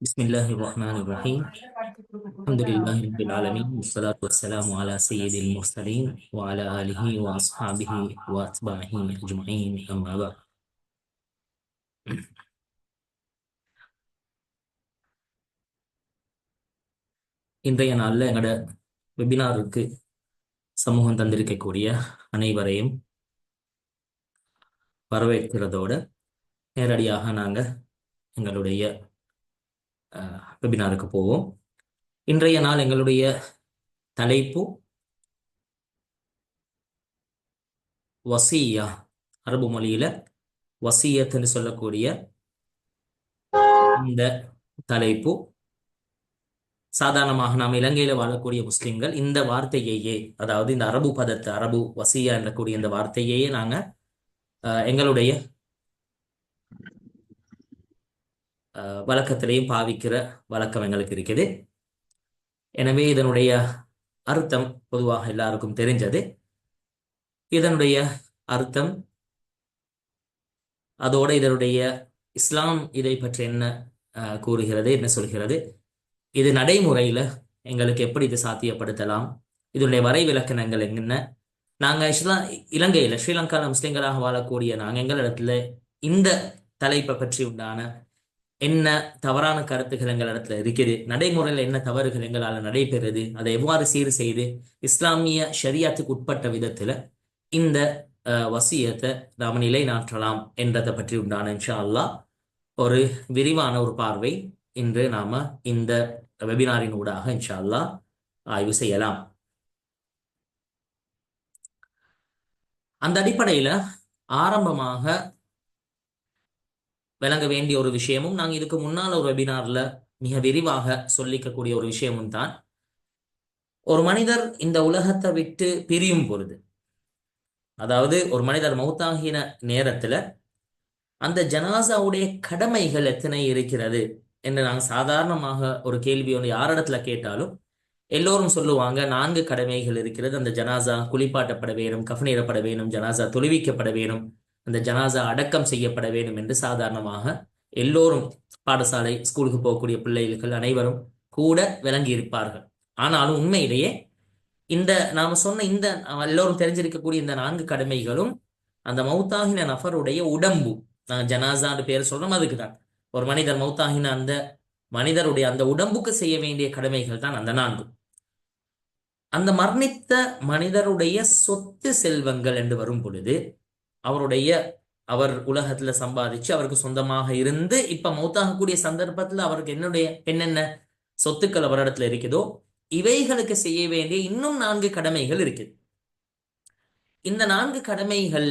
بسم الله الرحمن الرحيم. الحمد لله رب العالمين والصلاة والسلام على سيد المرسلين وعلى آله وأصحابه وأتباعه أجمعين أما بعد. இன்றைய நாளில் எங்களோட வெபினாருக்கு சமூகம் தந்திருக்கக்கூடிய அனைவரையும் வரவேற்கிறதோட நேரடியாக நாங்கள் எங்களுடைய வெபினாருக்கு போவோம். இன்றைய நாள் எங்களுடைய தலைப்பு வசியா. அரபு மொழியில வசியத்துன்னு சொல்லக்கூடிய இந்த தலைப்பு சாதாரணமாக நாம் இலங்கையில வாழக்கூடிய முஸ்லிம்கள் இந்த வார்த்தையையே, அதாவது இந்த அரபு பதத்தை, அரபு வசியா என்றக்கூடிய இந்த வார்த்தையையே நாங்க எங்களுடைய வழக்கத்திலையும் பாவிக்கிற வழக்கம் எங்களுக்கு இருக்குது. எனவே இதனுடைய அர்த்தம் பொதுவாக எல்லாருக்கும் தெரிஞ்சது. இதனுடைய அர்த்தம் அதோட இதனுடைய இஸ்லாம் இதை பற்றி என்ன கூறுகிறது, என்ன சொல்கிறது, இது நடைமுறையில எங்களுக்கு எப்படி இது சாத்தியப்படுத்தலாம், இதனுடைய வரைவிலக்கணங்கள் என்ன. நாங்க இலங்கையில ஸ்ரீலங்கால முஸ்லிம்களாக வாழக்கூடிய நாங்க எங்களிடத்துல இந்த தலைப்பை பற்றி உண்டான என்ன தவறான கருத்துக்கள் எங்களிடத்துல இருக்குது, நடைமுறையில் என்ன தவறுகள் எங்களால் நடைபெறுது, அதை எவ்வாறு சீர் செய்து இஸ்லாமிய ஷரியாத்துக்கு உட்பட்ட விதத்துல இந்த வசியத்தை நாம நிலைநாட்டலாம் என்றதை பற்றி உண்டான இன்ஷா அல்லாஹ் ஒரு விரிவான ஒரு பார்வை இன்று நாம இந்த வெபினாரின் ஊடாக இன்ஷா அல்லாஹ் ஆய்வு செய்யலாம். அந்த அடிப்படையில ஆரம்பமாக விளங்க வேண்டிய ஒரு விஷயமும், நாங்க இதுக்கு முன்னால் ஒரு வெபினார்ல மிக விரிவாக சொல்லிக்கக்கூடிய ஒரு விஷயமும் தான், ஒரு மனிதர் இந்த உலகத்தை விட்டு பிரியும் பொழுது, அதாவது ஒரு மனிதர் மௌத்தாகின நேரத்துல அந்த ஜனாசாவுடைய கடமைகள் எத்தனை இருக்கிறது என்று நாங்கள் சாதாரணமாக ஒரு கேள்வி ஒன்று யாரிடத்துல கேட்டாலும் எல்லோரும் சொல்லுவாங்க, 4 கடமைகள் இருக்கிறது. அந்த ஜனாசா குளிப்பாட்டப்பட வேணும், கஃனிடப்பட வேணும், ஜனாசா தொழுவிக்கப்பட வேணும், அந்த ஜனாசா அடக்கம் செய்யப்பட வேண்டும் என்று சாதாரணமாக எல்லோரும் பாடசாலை ஸ்கூலுக்கு போகக்கூடிய பிள்ளைகள் அனைவரும் கூட விளங்கி இருப்பார்கள். ஆனாலும் உண்மையிலேயே இந்த நாம சொன்ன இந்த எல்லோரும் தெரிஞ்சிருக்கக்கூடிய இந்த 4 கடமைகளும் அந்த மௌத்தாகின நபருடைய உடம்பு, நான் ஜனாசான்னு பேர் சொல்றோம், அதுக்கு தான் ஒரு மனிதர் மௌத்தாகின அந்த மனிதருடைய அந்த உடம்புக்கு செய்ய வேண்டிய கடமைகள் தான் அந்த 4. அந்த மரணித்த மனிதருடைய சொத்து செல்வங்கள் என்று வரும் பொழுது அவர் உலகத்துல சம்பாதிச்சு அவருக்கு சொந்தமாக இருந்து இப்ப மௌத்தாகக்கூடிய சந்தர்ப்பத்துல அவருக்கு என்னென்ன சொத்துக்கள் அவரிடத்துல இருக்குதோ இவைகளுக்கு செய்ய வேண்டிய இன்னும் 4 கடமைகள் இருக்குது. இந்த 4 கடமைகள்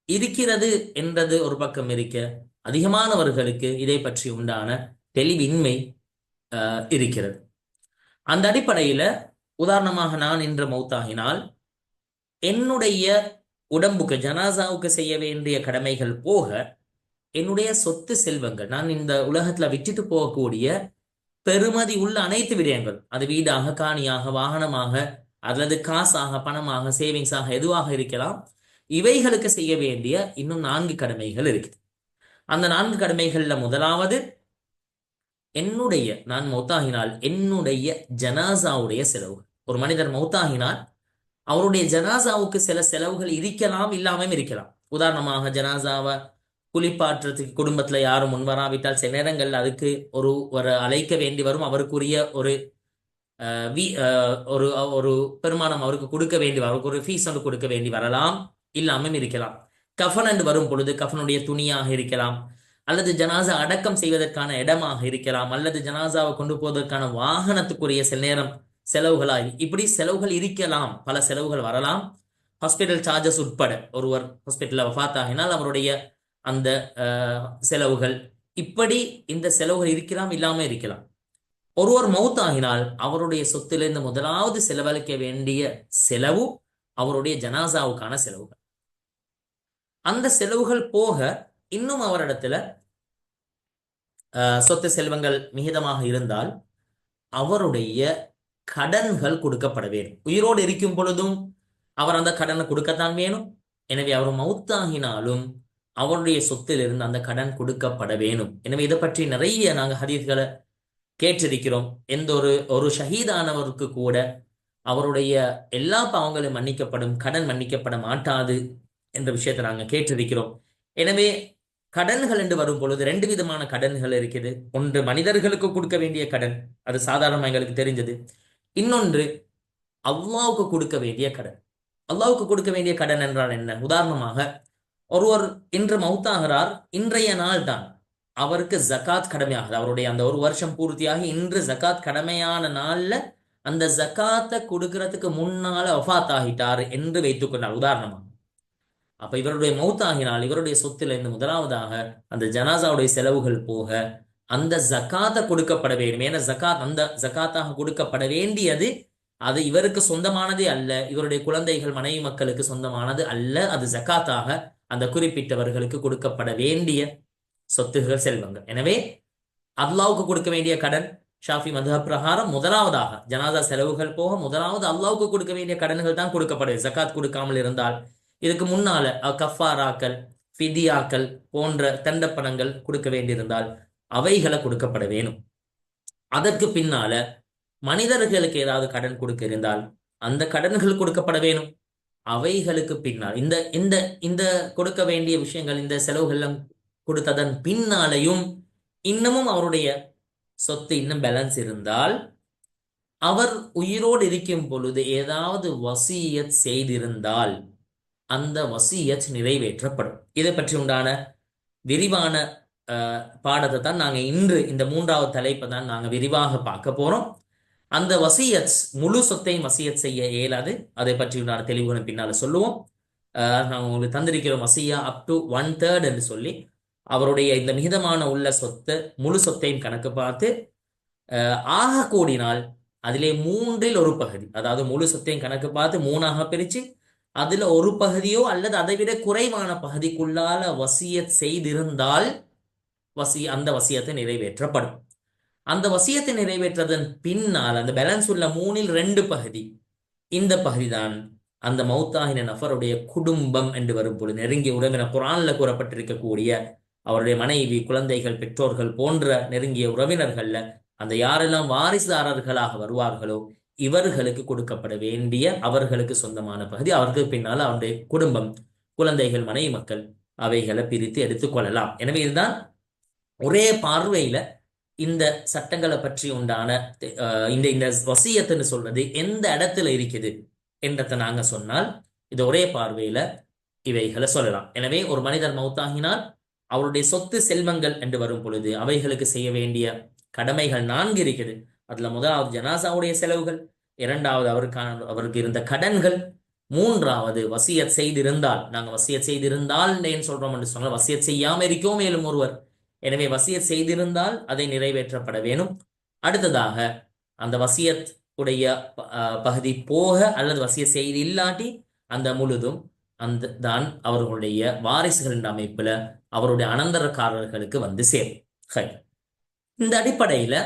இருக்கிறது என்றது ஒரு பக்கம் இருக்க, அதிகமானவர்களுக்கு இதை பற்றி உண்டான தெளிவின்மை இருக்கிறது. அந்த அடிப்படையில உதாரணமாக நான் இன்று மௌத்தாகினால் என்னுடைய உடம்புக்கு ஜனாசாவுக்கு செய்ய வேண்டிய கடமைகள் போக என்னுடைய சொத்து செல்வங்கள், நான் இந்த உலகத்துல விட்டுட்டு போகக்கூடிய பெருமதி உள்ள அனைத்து விடயங்கள், அது வீடாக, காணியாக, வாகனமாக, அல்லது காசாக, பணமாக, சேவிங்ஸாக எதுவாக இருக்கலாம், இவைகளுக்கு செய்ய வேண்டிய இன்னும் 4 கடமைகள் இருக்குது. அந்த 4 கடமைகள்ல முதலாவது, நான் மௌத்தாகினால் என்னுடைய ஜனாசாவுடைய செலவு. ஒரு மனிதர் மௌத்தாகினால் அவருடைய ஜனாசாவுக்கு சில செலவுகள் இருக்கலாம், இல்லாமல் இருக்கலாம். உதாரணமாக ஜனாசாவை குளிப்பாற்றத்துக்கு குடும்பத்துல யாரும் முன்வராவிட்டால் சில நேரங்கள் அதுக்கு ஒரு அழைக்க வேண்டி வரும், அவருக்குரிய ஒரு ஒரு பெருமானம் அவருக்கு கொடுக்க வேண்டி வரும், அவருக்கு ஒரு ஃபீஸ் ஒன்று கொடுக்க வேண்டி வரலாம், இல்லாமல் இருக்கலாம். கஃன் என்று வரும் பொழுது கஃனுடைய துணியாக இருக்கலாம், அல்லது ஜனாசா அடக்கம் செய்வதற்கான இடமாக இருக்கலாம், அல்லது ஜனாசாவை கொண்டு போவதற்கான வாகனத்துக்குரிய சில நேரம் செலவுகளாய், இப்படி செலவுகள் இருக்கலாம், பல செலவுகள் வரலாம். ஹாஸ்பிட்டல் சார்ஜஸ் உட்பட, ஒருவர் ஹாஸ்பிட்டல்ல வஃபாத் ஆகினால் அவருடைய அந்த செலவுகள், இப்படி இந்த செலவுகள் இருக்கலாம், இல்லாம இருக்கலாம். ஒருவர் மௌத் ஆகினால் அவருடைய சொத்திலிருந்து முதலாவது செலவழிக்க வேண்டிய செலவு அவருடைய ஜனாசாவுக்கான செலவுகள். அந்த செலவுகள் போக இன்னும் அவரிடத்துல சொத்து செல்வங்கள் மிகிதமாக இருந்தால் அவருடைய கடன்கள் கொடுக்கப்பட வேண்டும். உயிரோடு இருக்கும் பொழுதும் அவர் அந்த கடனை கொடுக்கத்தான் வேணும். எனவே அவர் மௌத்தாகினாலும் அவருடைய சொத்திலிருந்து அந்த கடன் கொடுக்கப்பட வேணும். எனவே இதை பற்றி நிறைய நாங்கள் ஹதீஸ்களை கேட்டிருக்கிறோம். எந்த ஒரு ஷஹீதானவருக்கு கூட அவருடைய எல்லா பாவங்களும் மன்னிக்கப்படும், கடன் மன்னிக்கப்பட மாட்டாது என்ற விஷயத்தை நாங்கள் கேட்டிருக்கிறோம். எனவே கடன்கள் என்று வரும் பொழுது ரெண்டு விதமான கடன்கள் இருக்குது. ஒன்று மனிதர்களுக்கு கொடுக்க வேண்டிய கடன், அது சாதாரணமாக எங்களுக்கு தெரிஞ்சது. இன்னொன்று அல்லாவுக்கு கொடுக்க வேண்டிய கடன். அல்லாவுக்கு கொடுக்க வேண்டிய கடன் என்றால் என்ன? உதாரணமாக ஒருவர் இன்று மௌத்தாகிறார், இன்றைய நாள் தான் அவருக்கு ஜகாத் கடமையாகுது. அவருடைய அந்த ஒரு வருஷம் பூர்த்தியாகி இன்று ஜகாத் கடமையான நாள்ல அந்த ஜகாத்தை கொடுக்கறதுக்கு முன்னால வஃபாத் ஆகிட்டார் என்று வைத்துக்கொண்டார் உதாரணமா. அப்ப இவருடைய மௌத்தாகினால் இவருடைய சொத்துல இருந்து முதலாவதாக அந்த ஜனாசாவுடைய செலவுகள் போக அந்த ஜகாத்தை கொடுக்கப்பட வேண்டும். ஏன்னா ஜகாத் அந்த ஜகாத்தாக கொடுக்கப்பட வேண்டியது அது இவருக்கு சொந்தமானதே அல்ல, இவருடைய குழந்தைகள் மனைவி மக்களுக்கு சொந்தமானது அல்ல. அது ஜகாத்தாக அந்த குறிப்பிட்டவர்களுக்கு கொடுக்கப்பட வேண்டிய சொத்துகள், செல்வங்கள். எனவே அல்லாவுக்கு கொடுக்க வேண்டிய கடன் ஷாஃபி மதுஹப் பிரகாரம் முதலாவதாக ஜனாதா செலவுகள் போக முதலாவது அல்லாவுக்கு கொடுக்க வேண்டிய கடன்கள் தான் கொடுக்கப்படுது. ஜகாத் கொடுக்காமல் இருந்தால் இதுக்கு முன்னால கஃபாராக்கள், ஃபிதியாக்கள் போன்ற தண்டப்பணங்கள் கொடுக்க வேண்டியிருந்தால் அவைகளை கொடுக்கப்பட வேணும். அதற்கு பின்னால மனிதர்களுக்கு ஏதாவது கடன் கொடுக்க இருந்தால் அந்த கடன்கள் கொடுக்கப்பட வேணும். அவைகளுக்கு பின்னால் இந்த இந்த இந்த கொடுக்க வேண்டிய விஷயங்கள், இந்த செலவுகள் கொடுத்ததன் பின்னாலையும் இன்னமும் அவருடைய சொத்து இன்னும் பேலன்ஸ் இருந்தால் அவர் உயிரோடு இருக்கும் பொழுது ஏதாவது வசியத் செய்திருந்தால் அந்த வசியத் நிறைவேற்றப்படும். இதை பற்றி உண்டான விரிவான பாடத்தை தான் நாங்கள் இன்று இந்த 3வது தலைப்பை தான் நாங்கள் விரிவாக பார்க்க போறோம். அந்த வசியத் முழு சொத்தையும் வசியத் செய்ய இயலாது. அதை பற்றி உண்டான தெளிவுகளை பின்னால சொல்லுவோம். நாங்கள் உங்களுக்கு தந்திருக்கிறோம் வசியா அப் டு 1/3 என்று சொல்லி அவருடைய இந்த மிகிதமான உள்ள சொத்து முழு சொத்தையும் கணக்கு பார்த்து ஆக கூடினால் அதிலே 3இல் ஒரு பகுதி, அதாவது முழு சொத்தையும் கணக்கு பார்த்து 3ஆக பிரிச்சு அதுல ஒரு பகுதியோ அல்லது அதை விட குறைவான பகுதிக்குள்ளால வசியத் செய்திருந்தால் அந்த வசியத்தை நிறைவேற்றப்படும். அந்த வசியத்தை நிறைவேற்றதன் பின்னால் அந்த பேலன்ஸ் உள்ள 3இல் 2 பகுதி, இந்த பகுதிதான் அந்த மௌத்தாகின நபருடைய குடும்பம் என்று வரும் பொழுது நெருங்கிய உறவினர், குர்ஆன்ல கூறப்பட்டிருக்கக்கூடிய அவருடைய மனைவி, குழந்தைகள், பெற்றோர்கள் போன்ற நெருங்கிய உறவினர்கள்ல அந்த யாரெல்லாம் வாரிசுதாரர்களாக வருவார்களோ இவர்களுக்கு கொடுக்கப்பட வேண்டிய அவர்களுக்கு சொந்தமான பகுதி. அவர்களுக்கு பின்னால் அவருடைய குடும்பம், குழந்தைகள், மனைவி மக்கள் அவைகளை பிரித்து எடுத்துக்கொள்ளலாம். எனவே இதுதான் ஒரே பார்வையில இந்த சட்டங்களை பற்றி உண்டான இந்த வசியத்துன்னு சொல்றது எந்த இடத்துல இருக்குது என்றதை நாங்க சொன்னால் இது ஒரே பார்வையில இவைகளை சொல்லலாம். எனவே ஒரு மனிதர் மௌத்தாகினால் அவருடைய சொத்து செல்வங்கள் என்று வரும் பொழுது அவைகளுக்கு செய்ய வேண்டிய கடமைகள் 4 இருக்குது. அதுல முதலாவது ஜனாசாவுடைய செலவுகள், 2வது அவருக்கு இருந்த கடன்கள், 3வது வசியத் செய்திருந்தால். நாங்க வசியத் செய்திருந்தால் ஏன் சொல்றோம் என்று சொன்னால் வசியத் செய்யாம இருக்கோம் மேலும் ஒருவர். எனவே வசியத் செய்திருந்தால் அதை நிறைவேற்றப்பட வேணும். அடுத்ததாக அந்த வசியத் உடைய பகுதி போக அல்லது வசியத் செய்தி இல்லாட்டி அந்த முழுதும் அந்த தான் அவர்களுடைய வாரிசுகள் என்ற அமைப்புல அவருடைய அனந்தரக்காரர்களுக்கு வந்து சேரும். இந்த அடிப்படையில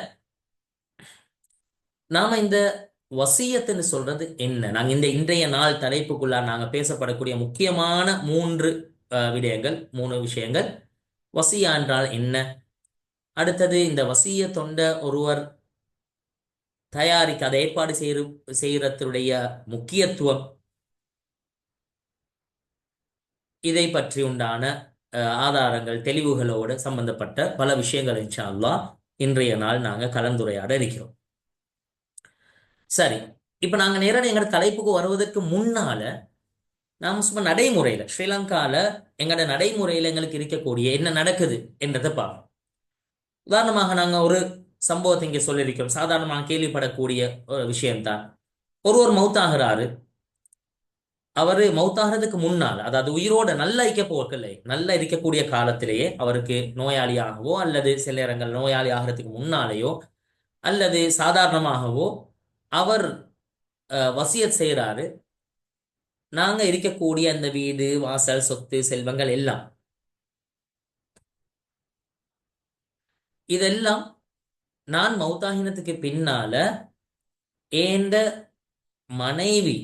நாம இந்த வசியத்துன்னு சொல்றது என்ன? நாங்க இந்த இன்றைய நாள் தலைப்புக்குள்ள நாங்க பேசப்படக்கூடிய முக்கியமான 3 விடயங்கள், 3 விஷயங்கள். வசியா என்றால் என்ன, அடுத்தது இந்த வசிய தொண்ட ஒருவர் தயாரிக்க அதை ஏற்பாடு செய்யறதுடைய முக்கியத்துவம், இதை பற்றி உண்டான ஆதாரங்கள், தெளிவுகளோடு சம்பந்தப்பட்ட பல விஷயங்கள் இன்ஷா அல்லாஹ் இன்றைய நாள் நாங்க கலந்துரையாட இருக்கிறோம். சரி, இப்ப நாங்க நேரடி எங்களோட தலைப்புக்கு வருவதற்கு முன்னால நாம் சும்மா நடைமுறையில ஸ்ரீலங்கால எங்களோட நடைமுறையில எங்களுக்கு இருக்கக்கூடிய என்ன நடக்குது என்றதை பார்ப்போம். உதாரணமாக நாங்க ஒரு சம்பவத்தை இங்க சொல்லியிருக்கிறோம். சாதாரணமாக கேள்விப்படக்கூடிய ஒரு விஷயம்தான். ஒருவர் மௌத்தாகிறாரு. அவரு மௌத்தாகிறதுக்கு முன்னால், அதாவது உயிரோட நல்லா நல்லா இருக்கக்கூடிய காலத்திலேயே அவருக்கு நோயாளியாகவோ அல்லது சில நேரங்கள் நோயாளி ஆகிறதுக்கு முன்னாலேயோ அல்லது சாதாரணமாகவோ அவர் வசியத் செய்யறாரு. நாங்க இருக்கக்கூடிய அந்த வீடு, வாசல், சொத்து, செல்வங்கள் எல்லாம் இதெல்லாம் நான் மௌத்தாகினத்துக்கு பின்னால ஏந்த மனைவி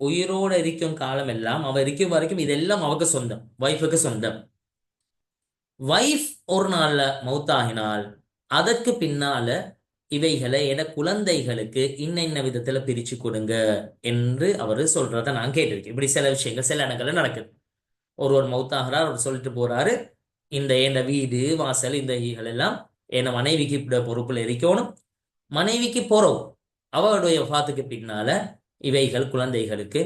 உயிரோட இருக்கும் காலம் எல்லாம் அவ இருக்கும் வரைக்கும் இதெல்லாம் அவருக்கு சொந்தம், வைஃபுக்கு சொந்தம். வைஃப் ஒரு நாள்ல மௌத்தாகினால் அதற்கு பின்னால இவைகளை என குழந்தைகளுக்கு இன்ன விதத்துல பிரிச்சு கொடுங்க என்று அவரு சொல்றத நான் கேட்டிருக்கேன். இப்படி சில விஷயங்கள் சில இடங்கள்ல நடக்குது. ஒருவர் மௌத்தாகிறார், அவர் சொல்லிட்டு போறாரு, இந்த வீடு வாசல் இந்த ஈகள் எல்லாம் என் மனைவிக்கு பொறுப்புல இருக்கணும். மனைவிக்கு போறோம் அவருடைய வஃபாத்துக்கு பின்னால இவைகள் குழந்தைகளுக்கு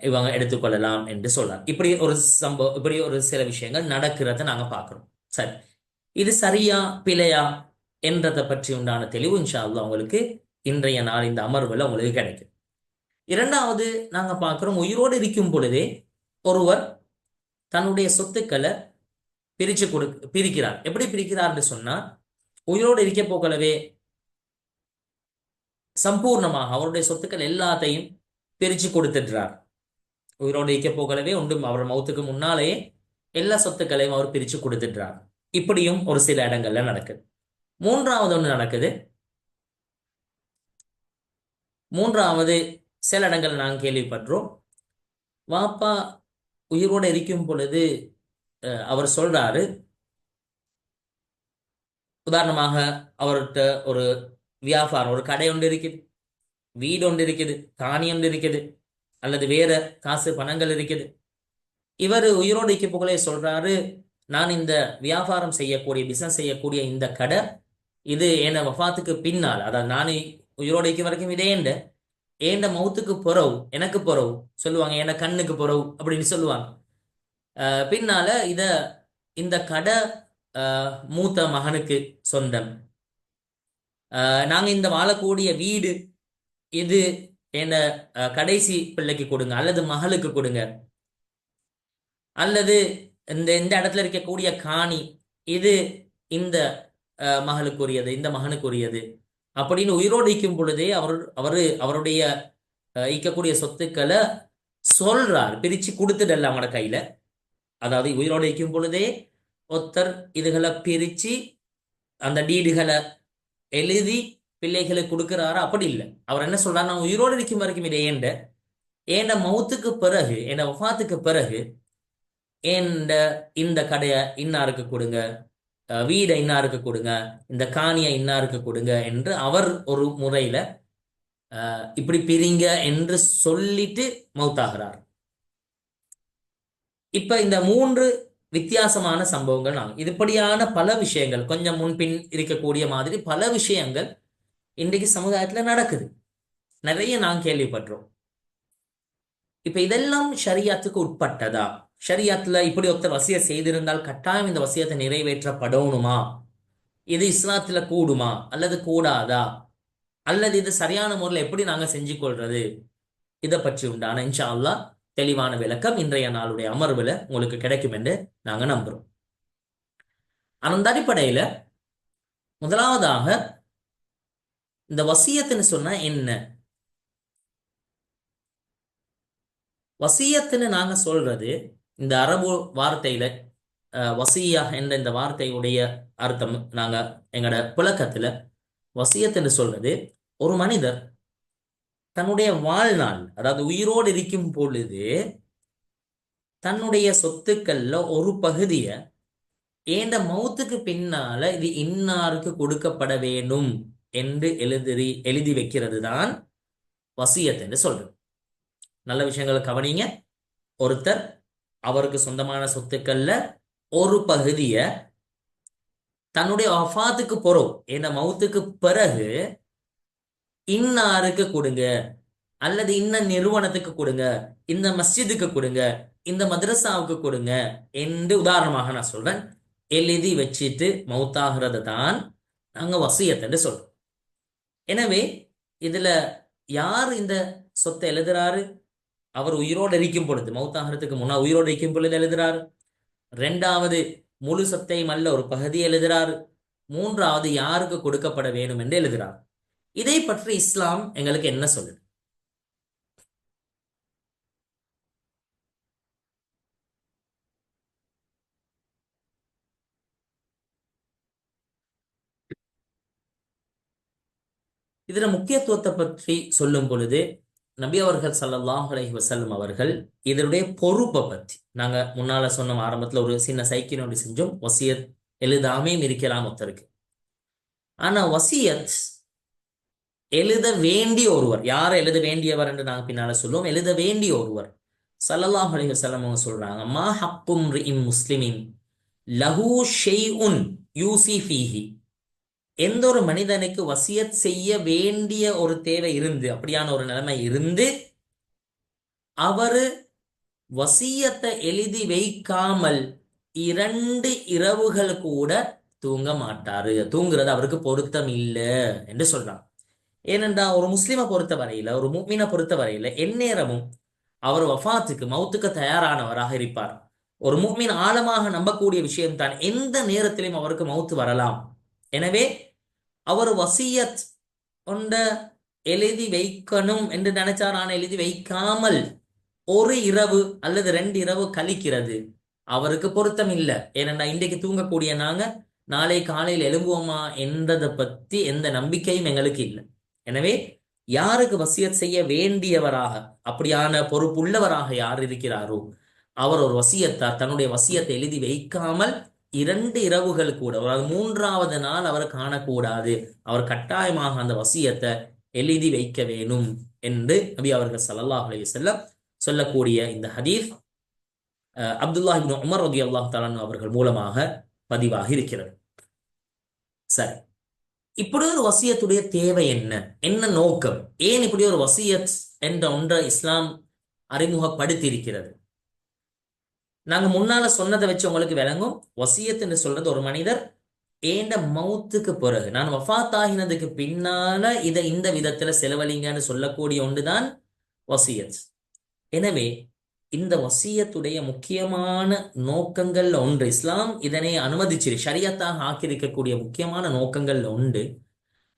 இவங்க எடுத்துக்கொள்ளலாம் என்று சொல்லலாம். இப்படி ஒரு சம்பவம், இப்படி ஒரு சில விஷயங்கள் நடக்கிறத நாங்க பார்க்கிறோம். சரி, இது சரியா பிழையா என்றதை பற்றி உண்டான தெளிவு இன்ஷா அல்லாஹ் உங்களுக்கு இன்றைய நாள் இந்த அமர்வுல உங்களுக்கு கிடைக்கும். இரண்டாவது, நாங்க பார்க்கிறோம் உயிரோடு இருக்கும் பொழுதே ஒருவர் தன்னுடைய சொத்துக்களை பிரிக்கிறார். எப்படி பிரிக்கிறார்னு சொன்னா, உயிரோடு இருக்க போக்கலவே சம்பூர்ணமாக அவருடைய சொத்துக்கள் எல்லாத்தையும் பிரிச்சு கொடுத்துடுறார். உயிரோடு இருக்க போகலவே ஒன்றும் அவர் மௌத்துக்கு முன்னாலேயே எல்லா சொத்துக்களையும் அவர் பிரிச்சு கொடுத்துடுறார். இப்படியும் ஒரு சில இடங்கள்ல நடக்குது. மூன்றாவது ஒண்ணு நடக்குது. மூன்றாவது சில இடங்கள் நாங்கள் கேள்விப்படுறோம், வாப்பா உயிரோடு இருக்கும் பொழுது அவர் சொல்றாரு, உதாரணமாக அவர்கிட்ட ஒரு வியாபாரம், ஒரு கடை ஒன்று இருக்குது, வீடு ஒன்று இருக்குது, காணி ஒன்று இருக்குது, அல்லது வேற காசு பணங்கள் இருக்குது. இவர் உயிரோடு இருக்க போகலே சொல்றாரு, நான் இந்த வியாபாரம் செய்யக்கூடிய பிசினஸ் செய்யக்கூடிய இந்த கடை இது என் வஃபாத்துக்கு பின்னால், அதாவது நான் உயிரோடு இருக்க வரைக்கும் இதே ஏண்ட மௌத்துக்கு பொறவு, எனக்கு பொறவு சொல்லுவாங்க, என கண்ணுக்கு பொறவு அப்படின்னு சொல்லுவாங்க. பின்னால இந்த கடை மூத்த மகனுக்கு சொந்தம், நாங்க இந்த வாழக்கூடிய வீடு இது என்ன கடைசி பிள்ளைக்கு கொடுங்க, அல்லது மகளுக்கு கொடுங்க, அல்லது இந்த இந்த இடத்துல இருக்கக்கூடிய காணி இது இந்த மகளுக்குரியது, இந்த மகனுக்குரியது அப்படின்னு உயிரோடு ஈக்கும் பொழுதே அவருடைய ஈக்கக்கூடிய சொத்துக்களை சொல்றார், பிரிச்சு கொடுத்துடல அவங்களோட கையில. அதாவது உயிரோடு ஈக்கும் பொழுதே ஒருத்தர் இதுகளை பிரிச்சு அந்த டீடுகளை எழுதி பிள்ளைகளுக்கு கொடுக்கிறாரா? அப்படி இல்லை. அவர் என்ன சொல்றாரு, நான் உயிரோடு இருக்கும் வரைக்கும் இதை ஏண்ட மௌத்துக்கு பிறகு, என் வஃபாத்துக்கு பிறகு இந்த கடையை இன்னாருக்கு கொடுங்க, வீடை இன்னாருக்கு கொடுங்க, இந்த காணியை இன்னாருக்கு கொடுங்க என்று அவர் ஒரு முறையில இப்படி பிரிங்க என்று சொல்லிட்டு மௌத்தாகிறார். இப்ப இந்த மூன்று வித்தியாசமான சம்பவங்கள் இதுபடியான பல விஷயங்கள் கொஞ்சம் முன்பின் இருக்கக்கூடிய மாதிரி பல விஷயங்கள் இன்றைக்கு சமுதாயத்துல நடக்குது, நிறைய நான் கேள்விப்படுறோம். இப்ப இதெல்லாம் ஷரியத்துக்கு உட்பட்டதா? ஷரியத்துல இப்படி ஒருத்தர் வசிய செய்திருந்தால் கட்டாயம் இந்த வசியத்தை நிறைவேற்றப்படணுமா? இது இஸ்லாத்துல கூடுமா அல்லது கூடாதா? அல்லது இது சரியான முறையில் எப்படி நாங்க செஞ்சு கொள்றது? இதை பற்றி உண்டான இன்ஷா அல்லாஹ் தெளிவான விளக்கம் இன்றைய நாளுடைய அமர்வுல உங்களுக்கு கிடைக்கும் என்று நாங்க நம்புறோம். அந்த அடிப்படையில முதலாவதாக இந்த வசியத்துன்னு சொன்னா என்ன? வசியத்துன்னு நாங்க சொல்றது, இந்த அரபு வார்த்தையில வசியா என்ற இந்த வார்த்தையுடைய அர்த்தம் நாங்க எங்களோட புழக்கத்துல வசியத்துன்னு சொல்றது, ஒரு மனிதர் தன்னுடைய வாழ்நாள், அதாவது உயிரோடு இருக்கும் பொழுது தன்னுடைய சொத்துக்கள்ல ஒரு பகுதியை ஏண்ட மௌத்துக்கு பின்னால இது இன்னாருக்கு கொடுக்கப்பட வேண்டும் என்று எழுதி வைக்கிறது தான் வசியத் என்று சொல்றது. நல்ல விஷயங்களை கவனிங்க. ஒருத்தர் அவருக்கு சொந்தமான சொத்துக்கள்ல ஒரு பகுதியை தன்னுடைய வஃபாத்துக்கு போறோம், ஏன்னா மௌத்துக்கு பிறகு இன்னாருக்கு கொடுங்க, அல்லது இன்ன நிறுவனத்துக்கு கொடுங்க, இந்த மஸ்ஜிதுக்கு கொடுங்க, இந்த மதரசாவுக்கு கொடுங்க என்று உதாரணமாக நான் சொல்றேன், எழுதி வச்சிட்டு மௌத்தாகிறது தான் நாங்க வசியத் என்று சொல்றோம். எனவே இதுல யார் இந்த சொத்தை எழுதுறாரு? அவர் உயிரோடு இருக்கும் பொழுது, மௌத்தாகிறதுக்கு முன்னா உயிரோடு இருக்கும் பொழுது எழுதுறாரு. ரெண்டாவது, முழு சொத்தையும் அல்ல ஒரு பகுதி எழுதுறாரு. மூன்றாவது, யாருக்கு கொடுக்கப்பட வேண்டும் என்று எழுதுறார். இதை பற்றி இஸ்லாம் எங்களுக்கு என்ன சொல்லுது? இதுல முக்கியத்துவத்தை பற்றி சொல்லும் பொழுது நபி அவர்கள் ஸல்லல்லாஹு அலைஹி வஸல்லம் அவர்கள் இதனுடைய பொறுப்பை பத்தி நாங்க முன்னால சொன்ன ஆரம்பத்துல ஒரு சின்ன சைக்கிள் செஞ்சோம். வசியத் எழுதாமையும் இருக்கலாம் ஒருத்தருக்கு. ஆனா வசியத் எழுத வேண்டிய ஒருவர், யார் எழுத வேண்டியவர் என்று நாங்க பின்னால சொல்லுவோம். எழுத வேண்டிய ஒருவர் ஸல்லல்லாஹு அலைஹி வஸல்லம் அவங்க சொல்றாங்க, மா ஹக்கும் ரிஇன் முஸ்லிமின் லஹு ஷைஉன் யூசி ஃபீஹி. எந்த ஒரு மனிதனுக்கு வசியத் செய்ய வேண்டிய ஒரு தேவை இருந்து, அப்படியான ஒரு நிலைமை இருந்து, அவரு வசியத்தை எழுதி வைக்காமல் 2 இரவுகள் கூட தூங்க மாட்டாரு. தூங்குறது அவருக்கு பொருத்தம் இல்லை என்று சொல்றாங்க. ஏனென்றா ஒரு முஸ்லிமை பொறுத்த வரையில, ஒரு முஃமினை பொறுத்த வரையில எந்நேரமும் அவர் வஃபாத்துக்கு மௌத்துக்கு தயாரானவராக இருப்பார். ஒரு முஃமின் ஆழமாக நம்பக்கூடிய விஷயம் தான், எந்த நேரத்திலும் அவருக்கு மௌத்து வரலாம். எனவே அவர் வசியத் கொண்ட எழுதி வைக்கணும் என்று நினைச்சார், ஆனா எழுதி வைக்காமல் ஒரு இரவு அல்லது 2 இரவு கழிக்கிறது அவருக்கு பொருத்தம் இல்லை. ஏனென்றா இன்றைக்கு தூங்கக்கூடிய நாங்க நாளை காலையில் எழும்புவோமா என்றதை பத்தி எந்த நம்பிக்கையும் எங்களுக்கு இல்லை. எனவே யாருக்கு வசியத் செய்ய வேண்டியவராக, அப்படியான பொறுப்புள்ளவராக யார் இருக்கிறாரோ, அவர் ஒரு வசியத்தார் தன்னுடைய வசியத்தை எழுதி வைக்காமல் 2 இரவுகள் கூட, அதாவது 3வது நாள் அவர் காணக்கூடாது. அவர் கட்டாயமாக அந்த வசியத்தை எழுதி வைக்க வேணும் என்று நபி அவர்கள் ஸல்லல்லாஹு அலைஹி வஸல்லம் சொல்லக்கூடிய இந்த ஹதீஸ் அப்துல்லாஹ் இப்னு உமர் ரலியல்லாஹு தஆலா அவர்கள் மூலமாக பதிவாகி இருக்கிறது. சரி, இப்படி ஒரு வசியத்துடைய தேவை என்ன, என்ன நோக்கம், ஏன் இப்படி ஒரு வசியத் என்ற ஒன்றை இஸ்லாம் அறிமுகப்படுத்தி இருக்கிறது? நாங்க முன்னால சொன்னதை வச்சு உங்களுக்கு விளங்கும். வசியத் என்று சொல்றது ஒரு மனிதர் ஏண்ட மௌத்துக்கு பிறகு, நான் வஃபாத் ஆகினதுக்கு பின்னால இதை இந்த விதத்துல செலவழிங்கன்னு சொல்லக்கூடிய ஒன்றுதான் வசியத். எனவே இந்த வசியத்துடைய முக்கியமான நோக்கங்கள்ல ஒன்று, இஸ்லாம் இதனை அனுமதிச்சு ஷரியத்தாக ஆக்கியிருக்கக்கூடிய முக்கியமான நோக்கங்கள்ல ஒன்று,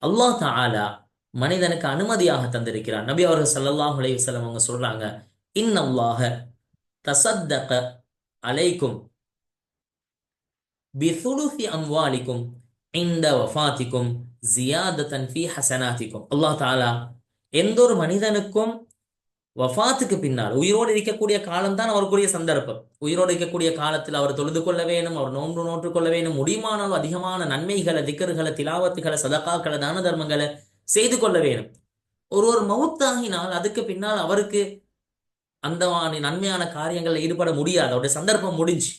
அல்லாஹ் தஆலா மனிதனுக்கு அனுமதியாக தந்திருக்கிறார். நபி அவர்கள் ஸல்லல்லாஹு அலைஹி வஸல்லம் அவங்க சொல்றாங்க, இன்னல்லாஹ தஸத்தக அலைக்கும் பிசுலுசி அம்வாலிக்கும் இந்த வஃபாத்திக்கும் ஜியாதத்தன் ஃபீ ஹஸனாத்திக்கும். அல்லாஹ் தஆலா எந்த ஒரு மனிதனுக்கும் வஃபாத்துக்கு பின்னால், உயிரோடு இருக்கக்கூடிய காலம்தான் அவருக்குரிய சந்தர்ப்பம். உயிரோடு இருக்கக்கூடிய காலத்தில் அவர் தொழுது கொள்ள வேணும், அவர் நோன்பு நோற்றுக் கொள்ள வேணும், முடியுமான அதிகமான நன்மைகளை, திக்ருகளை, திலாவத்துகளை, சதகாக்களை, தான தர்மங்களை செய்து கொள்ள வேணும். ஒரு மௌத்தாகினால் அதுக்கு பின்னால் அவருக்கு அந்த நன்மையான காரியங்களில் ஈடுபட முடியாது. அவருடைய சந்தர்ப்பம் முடிஞ்சு.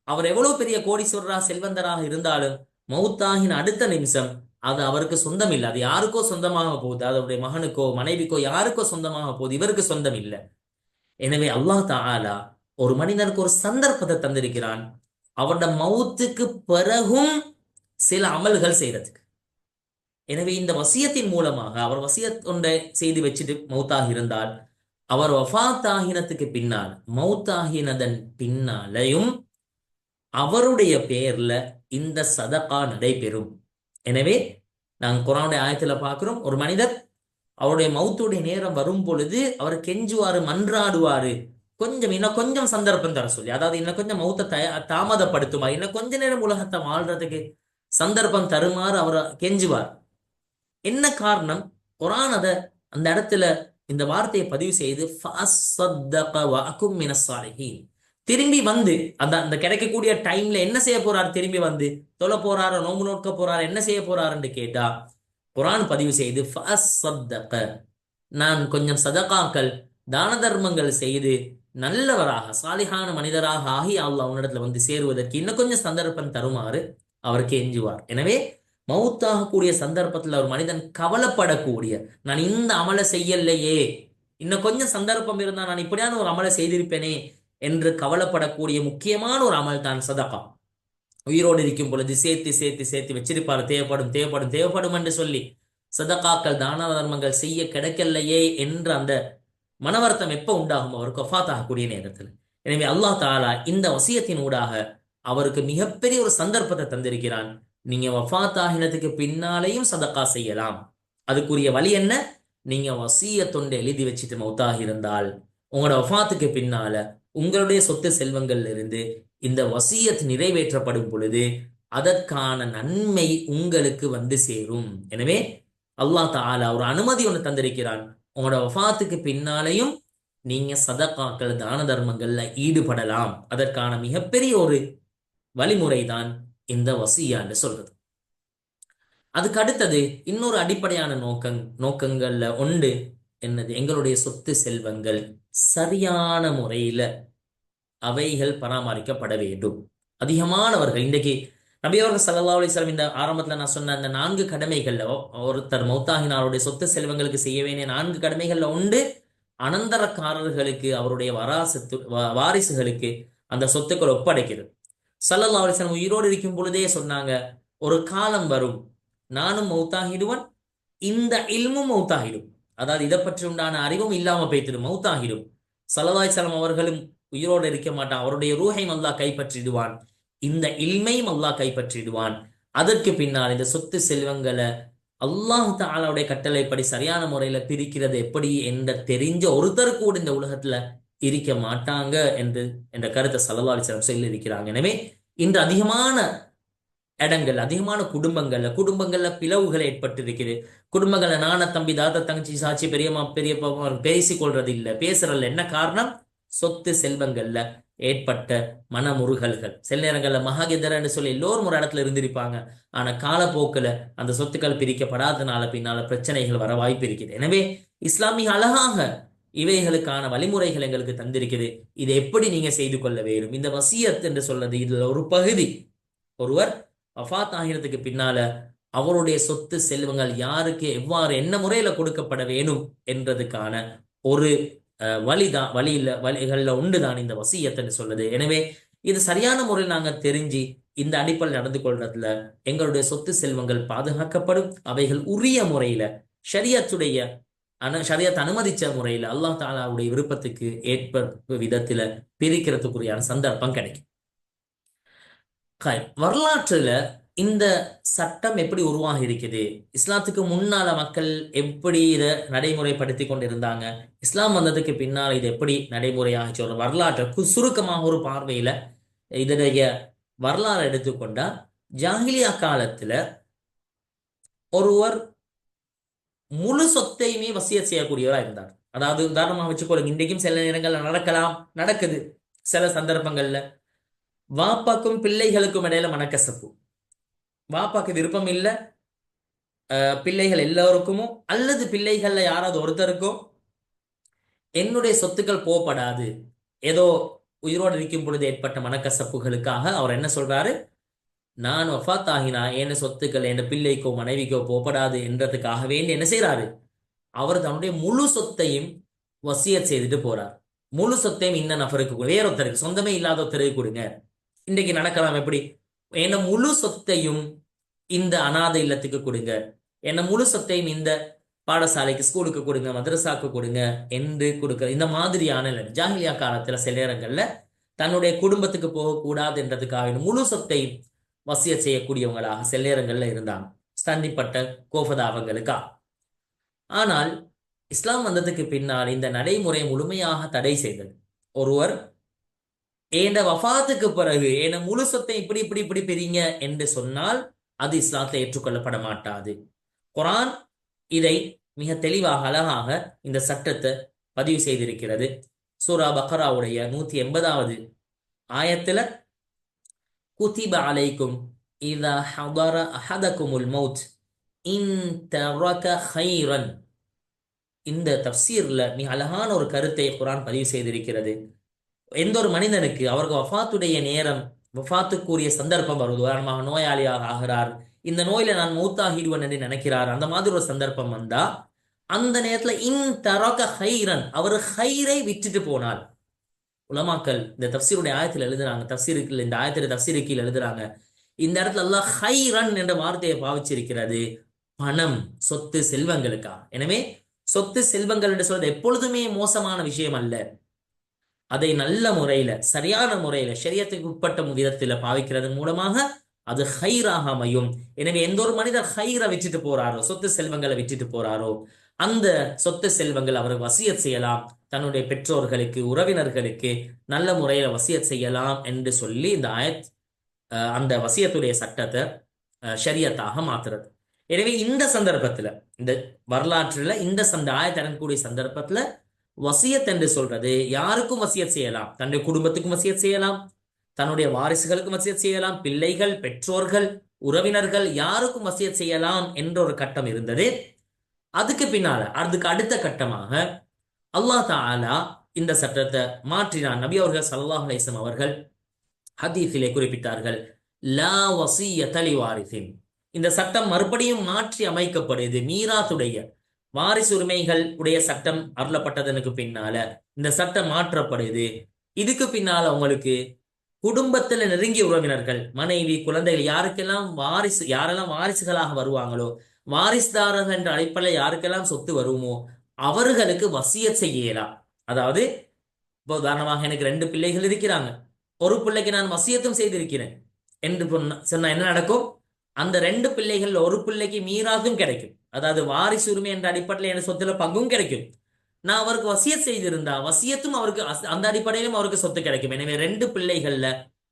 அவர் எவ்வளவு பெரிய கோடீஸ்வரராக செல்வந்தராக இருந்தாலும் மௌத்தாகின அடுத்த நிமிஷம் அது அவருக்கு சொந்தம் இல்லை. அது யாருக்கோ சொந்தமாக போகுது, அதனுடைய மகனுக்கோ மனைவிக்கோ யாருக்கோ சொந்தமாக போகுது, இவருக்கு சொந்தம் இல்லை. எனவே அல்லாஹ் தஆலா ஒரு மனிதனுக்கு ஒரு சந்தர்ப்பத்தை தந்திருக்கிறான், அவருடைய மௌத்துக்கு பிறகும் சில அமல்கள் செய்யறதுக்கு. எனவே இந்த வசியத்தின் மூலமாக, அவர் வசியத் ஒன்றை செய்து வச்சுட்டு மௌத்தாக இருந்தால், அவர் வஃபாத் ஆகினத்துக்கு பின்னால், மௌத்தாகினதன் பின்னாலையும் அவருடைய பெயர்ல இந்த சதகா நடைபெறும். எனவே நாங்கள் குர்ஆனுடைய ஆயத்துல பார்க்கிறோம், ஒரு மனிதர் அவருடைய மௌத்துடைய நேரம் வரும் பொழுது அவர் கெஞ்சுவாரு, மன்றாடுவாரு, இன்னும் கொஞ்சம் சந்தர்ப்பம் தர சொல்லி, அதாவது இன்னும் கொஞ்சம் மௌத்தை தாமதப்படுத்துமா, இன்னும் கொஞ்ச நேரம் உலகத்தை வாழ்றதுக்கு சந்தர்ப்பம் தருமாறு அவர் கெஞ்சுவார். என்ன காரணம்? குர்ஆன் அந்த இடத்துல இந்த வார்த்தையை பதிவு செய்து ஃபஅஸ்ஸதக வஅகும் மினஸ் ஸாலிஹீன். திரும்பி வந்து அந்த கிடைக்கக்கூடிய டைம்ல என்ன செய்ய போறாரு? திரும்பி வந்து தொழ போறாரு, நோன்பு நோக்க போறாரு, என்ன செய்ய போறாருன்னு கேட்டா குர்ஆன் பதிவு செய்து ஃபஅஸ்ஸதக, நான் கொஞ்சம் சதகாக்கள், தான தர்மங்கள் செய்து நல்லவராக, சாலிஹான மனிதராக ஆகி அல்லாஹ் உன்னிடத்துல வந்து சேருவதற்கு இன்னும் கொஞ்சம் சந்தர்ப்பம் தருமாறு அவருக்கு எஞ்சுவார். எனவே மௌத்தாகக்கூடிய சந்தர்ப்பத்தில் ஒரு மனிதன் கவலைப்படக்கூடிய, நான் இந்த அமலை செய்யலையே, இன்னும் கொஞ்சம் சந்தர்ப்பம் இருந்தா நான் இப்படியான ஒரு அமலை செய்திருப்பேனே என்று கவலைப்படக்கூடிய முக்கியமான ஒரு அமல் தான் சதகா. உயிரோடு இருக்கும் பொழுது சேர்த்து சேர்த்து சேர்த்து வச்சிருப்பாரு, தேவைப்படும் என்று சொல்லி சதகாக்கள், தான தர்மங்கள் செய்ய கிடைக்கலையே என்ற அந்த மனவர்த்தம் எப்ப உண்டாகும்? அவருக்கு வஃபாத் ஆகக்கூடிய நேரத்தில். எனவே அல்லாஹ் தஆலா இந்த வசியத்தின் ஊடாக அவருக்கு மிகப்பெரிய ஒரு சந்தர்ப்பத்தை தந்திருக்கிறான். நீங்க வஃபாத் ஆகினதுக்கு பின்னாலேயும் சதகா செய்யலாம். அதுக்குரிய வழி என்ன? நீங்க வசியத்தொண்டை எழுதி வச்சுட்டு மௌத்தாக இருந்தால் உங்களோட வஃபாத்துக்கு பின்னால உங்களுடைய சொத்து செல்வங்கள்ல இருந்து இந்த வசியத் நிறைவேற்றப்படும் பொழுது அதற்கான நன்மை உங்களுக்கு வந்து சேரும். எனவே அல்லாஹ் தஆலா ஒரு அனுமதி ஒன்று தந்திருக்கிறான். உங்களோட வஃபாத்துக்கு பின்னாலேயும் நீங்க சதகாக்கள் தான தர்மங்கள்ல ஈடுபடலாம். அதற்கான மிகப்பெரிய ஒரு வழிமுறை தான் இந்த வசியான்னு சொல்றது. அதுக்கு அடுத்தது இன்னொரு அடிப்படையான நோக்கங்கள்ல ஒன்று என்னது, எங்களுடைய சொத்து செல்வங்கள் சரியான முறையில அவைகள் பராமரிக்கப்பட வேண்டும். அதிகமானவர்கள் இன்றைக்கு நபி அவர்கள் ஸல்லல்லாஹு அலைஹி வஸல்லம் இந்த ஆரம்பத்துல நான் சொன்ன அந்த 4 கடமைகள்ல ஒருத்தர் மௌத்தாகினாருடைய சொத்து செல்வங்களுக்கு செய்ய வேண்டிய 4 கடமைகள்ல உண்டு அனந்தரக்காரர்களுக்கு அவருடைய வாரிசுகளுக்கு அந்த சொத்துக்கள் ஒப்படைக்கிறது. ஸல்லல்லாஹு அலைஹி வஸல்லம் உயிரோடு இருக்கும் பொழுதே சொன்னாங்க, ஒரு காலம் வரும் நானும் மௌத்தாகிடுவன், இந்த இல்மும் மௌத்தாகிடும். அதாவது இதை பற்றி உண்டான அறிவும் இல்லாம போய்த்திடும், மௌத்தாகிடும். ஸல்லல்லாஹு அலைஹி வஸல்லம் அவர்களும் உயிரோடு இருக்க மாட்டான், அவருடைய ரூஹையும் அல்லாஹ் கைப்பற்றிடுவான், இந்த இல்மையும் அல்லாஹ் கைப்பற்றிடுவான். அதற்கு பின்னால் இந்த சொத்து செல்வங்களை அல்லாஹ் தஆலாவுடைய கட்டளைப்படி சரியான முறையில பிரிக்கிறது எப்படி என்ற தெரிஞ்ச ஒருத்தர் கூட இந்த உலகத்துல இருக்க மாட்டாங்க என்று என்ற கருத்தை ஸல்லல்லாஹு அலைஹி வஸல்லம் சொல்லி இருக்கிறாங்க. எனவே இன்று அதிகமான இடங்கள், அதிகமான குடும்பங்கள்ல பிளவுகள் ஏற்பட்டு இருக்குது. குடும்பங்கள்ல நான தம்பி தாத்தா தங்கச்சி சாட்சி பெரியம்மா பெரியப்பா பேசிக்கொள்றது இல்லை, பேசுறதில்ல. என்ன காரணம்? சொத்து செல்வங்கள்ல ஏற்பட்ட மனமுருகல்கள். சில நேரங்கள்ல மகாகெதரன்னு சொல்லி எல்லோரும் ஒரு இடத்துல இருந்திருப்பாங்க, ஆனா காலப்போக்கில் அந்த சொத்துக்கள் பிரிக்கப்படாதனால பின்னால பிரச்சனைகள் வர வாய்ப்பு இருக்குது. எனவே இஸ்லாமிய அழகாக இவைகளுக்கான வழிமுறைகள் எங்களுக்கு தந்திருக்குது. இதை எப்படி நீங்க செய்து கொள்ள வேண்டும், இந்த வசியத் என்று சொல்றது இதுல ஒரு பகுதி. ஒருவர் வஃபாத் ஆகிறதுக்கு பின்னால அவருடைய சொத்து செல்வங்கள் யாருக்கு எவ்வாறு என்ன முறையில கொடுக்கப்பட வேணும் என்றதுக்கான ஒரு வழிகள்ல உண்டுதான் இந்த வசியத்துன்னு சொல்லுது. எனவே இது சரியான முறையில் நாங்க தெரிஞ்சு இந்த அடிப்படையில் நடந்து கொள்றதுல எங்களுடைய சொத்து செல்வங்கள் பாதுகாக்கப்படும். அவைகள் உரிய முறையில ஷரியத் அனுமதிச்ச முறையில அல்லாஹ் தஆலாவுடைய விருப்பத்துக்கு ஏற்ப விதத்துல பிரிக்கிறதுக்குரியான சந்தர்ப்பம் கிடைக்கும். வரலாற்றுல இந்த சட்டம் எப்படி உருவாகி இருக்குது, இஸ்லாத்துக்கு முன்னால மக்கள் எப்படி இதை நடைமுறைப்படுத்தி கொண்டிருந்தாங்க, இஸ்லாம் வந்ததுக்கு பின்னால் இது எப்படி நடைமுறையாகிச்சு, ஒரு வரலாற்று சுருக்கமாக ஒரு பார்வையில இதனுடைய வரலாறு எடுத்துக்கொண்டா, ஜாஹிலியா காலத்துல ஒருவர் முழு சொத்தையுமே வசியத் செய்யக்கூடியவராக இருந்தார். அதாவது உதாரணமாக வச்சுக்கொள்ளுங்க, இன்றைக்கும் சில நேரங்கள்ல நடக்குது. சில சந்தர்ப்பங்கள்ல வாப்பாக்கும் பிள்ளைகளுக்கும் இடையில மனக்கசப்பு, வாப்பாக்கு விருப்பம் இல்லை பிள்ளைகள் எல்லோருக்குமோ அல்லது பிள்ளைகள்ல யாராவது ஒருத்தருக்கோ என்னுடைய சொத்துக்கள் போகப்படாது, ஏதோ உயிரோடு இருக்கும் பொழுது ஏற்பட்ட மனக்கசப்புகளுக்காக அவர் என்ன சொல்றாரு, நான் வஃபாத் ஆகினா என் சொத்துக்கள் என் பிள்ளைக்கோ மனைவிக்கோ போகப்படாது என்றதுக்காக வேண்டி என்ன செய்யறாரு, அவர் தன்னுடைய முழு சொத்தையும் வசியத் செய்துட்டு போறார். முழு சொத்தையும் இன்ன நபருக்கு வேறொருத்தருக்கு, சொந்தமே இல்லாத ஒருத்தருக்கு கொடுங்க. இன்றைக்கு நடக்கலாம் எப்படி, என்ன முழு சொத்தையும் இந்த அநாதை இல்லத்துக்கு கொடுங்க, என்ன முழு சொத்தையும் இந்த பாடசாலைக்கு ஸ்கூலுக்கு கொடுங்க, மதரசாக்கு கொடுங்க என்று கொடுக்க, இந்த மாதிரியான ஜாஹிலியா காலத்துல சில நேரங்கள்ல தன்னுடைய குடும்பத்துக்கு போகக்கூடாது என்றதுக்காக முழு சொத்தையும் வசியத் செய்யக்கூடியவங்களாக சில நேரங்கள்ல இருந்தாங்க, தண்டிப்பட்ட கோபதாபங்களுக்கா. ஆனால் இஸ்லாம் வந்ததுக்கு பின்னால் இந்த நடைமுறை முழுமையாக தடை செய்தது. ஒருவர் ஏண்ட வஃபாத்துக்கு பிறகு ஏன முழு சொத்தை இப்படி இப்படி இப்படி பிரிங்க என்று சொன்னால் அது இஸ்லாத்தில் ஏற்றுக்கொள்ளப்பட மாட்டாது. குர்ஆன் இதை மிக தெளிவாக அழகாக இந்த சட்டத்தை பதிவு செய்திருக்கிறது. சூரா பக்ராவுடைய 180வது ஆயத்துல, குதிப அலைக்கும் இதா ஹதர அஹதகுமுல் மௌத் இன் தரக கைரன். இந்த தஃப்சீர்ல மிக அழகான ஒரு கருத்தை குர்ஆன் பதிவு செய்திருக்கிறது. எந்த ஒரு மனிதனுக்கு அவருக்கு வஃபாத்துடைய நேரம், வஃபாத்துக்குரிய சந்தர்ப்பம் வருவது, உதாரணமாக நோயாளியாக ஆகிறார், இந்த நோயில நான் மௌத்தாகிடுவேன் என்று நினைக்கிறார், அந்த மாதிரி ஒரு சந்தர்ப்பம் வந்தா அந்த நேரத்துல இன் தரக ஹைரன், அவர் ஹைரை விட்டுட்டு போனால், உலமாக்கள் இந்த தஃப்சீருடைய ஆயத்தில் எழுதுறாங்க, தஃப்சீருக்கு இந்த ஆயத்துல தஃப்சீருக்கு எழுதுறாங்க, இந்த இடத்துல அல்லாஹ் ஹைரன் என்ற வார்த்தையை பாவிச்சிருக்கிறது பணம் சொத்து செல்வங்களுக்கா. எனவே சொத்து செல்வங்கள் என்று சொல்றது எப்பொழுதுமே மோசமான விஷயம் அல்ல, அதை நல்ல முறையில சரியான முறையில ஷரியத்துக்கு உட்பட்ட விதத்துல பாவிக்கிறது மூலமாக அது ஹைராக அமையும். எனவே எந்த ஒரு மனிதர் ஹைரை விட்டுட்டு போறாரோ, சொத்து செல்வங்களை விட்டுட்டு போறாரோ, அந்த சொத்து செல்வங்கள் அவர் வசியத் செய்யலாம், தன்னுடைய பெற்றோர்களுக்கு உறவினர்களுக்கு நல்ல முறையில வசியத் செய்யலாம் என்று சொல்லி இந்த ஆயத் அந்த வசியத்துடைய சட்டத்தை ஷரியத்தாக மாத்துறது. எனவே இந்த சந்தர்ப்பத்துல, இந்த வரலாற்றுல இந்த ஆயத்தை இறங்கக்கூடிய சந்தர்ப்பத்துல வசியத் என்று சொல்றது யாருக்கும் வசியத் செய்யலாம். தன்னுடைய குடும்பத்துக்கும் வசியத் செய்யலாம், தன்னுடைய வாரிசுகளுக்கும் வசியத் செய்யலாம், பிள்ளைகள், பெற்றோர்கள், உறவினர்கள் யாருக்கும் வசியத் செய்யலாம் என்ற ஒரு கட்டம் இருந்தது. அதுக்கு அடுத்த கட்டமாக அல்லாஹ் தஆலா இந்த சட்டத்தை மாற்றினான். நபி அவர்கள் ஸல்லல்லாஹு அலைஹி வஸல்லம் அவர்கள் ஹதீஸிலே குறிப்பிட்டார்கள், லா வசியத லிவாரிசின். இந்த சட்டம் மறுபடியும் மாற்றி அமைக்கப்படுது. மீராத்துடைய வாரிசு உரிமைகள் உடைய சட்டம் அருளப்பட்டதனுக்கு பின்னால இந்த சட்டம் மாற்றப்படுது. இதுக்கு பின்னால உங்களுக்கு குடும்பத்துல நெருங்கிய உறவினர்கள், மனைவி, குழந்தைகள் யாரெல்லாம் வாரிசுகளாக வருவாங்களோ, வாரிசுதாரர்கள் என்ற அடிப்படையில் யாருக்கெல்லாம் சொத்து வருமோ அவர்களுக்கு வசியத் செய்யலாம். அதாவது இப்போ உதாரணமாக எனக்கு 2 பிள்ளைகள் இருக்கிறாங்க, ஒரு பிள்ளைக்கு நான் வசியத்தும் செய்திருக்கிறேன் என்று சொன்னா என்ன நடக்கும்? அந்த 2 பிள்ளைகள் ஒரு பிள்ளைக்கு மீராதும் கிடைக்கும். அதாவது வாரிசு உரிமை என்ற அடிப்படையில் என் சொத்துல பங்கும் கிடைக்கும். நான் அவருக்கு வசியத் செய்திருந்தா வசியத்தும் அவருக்கு அந்த அடிப்படையிலும் அவருக்கு சொத்து கிடைக்கும். எனவே 2 பிள்ளைகள்ல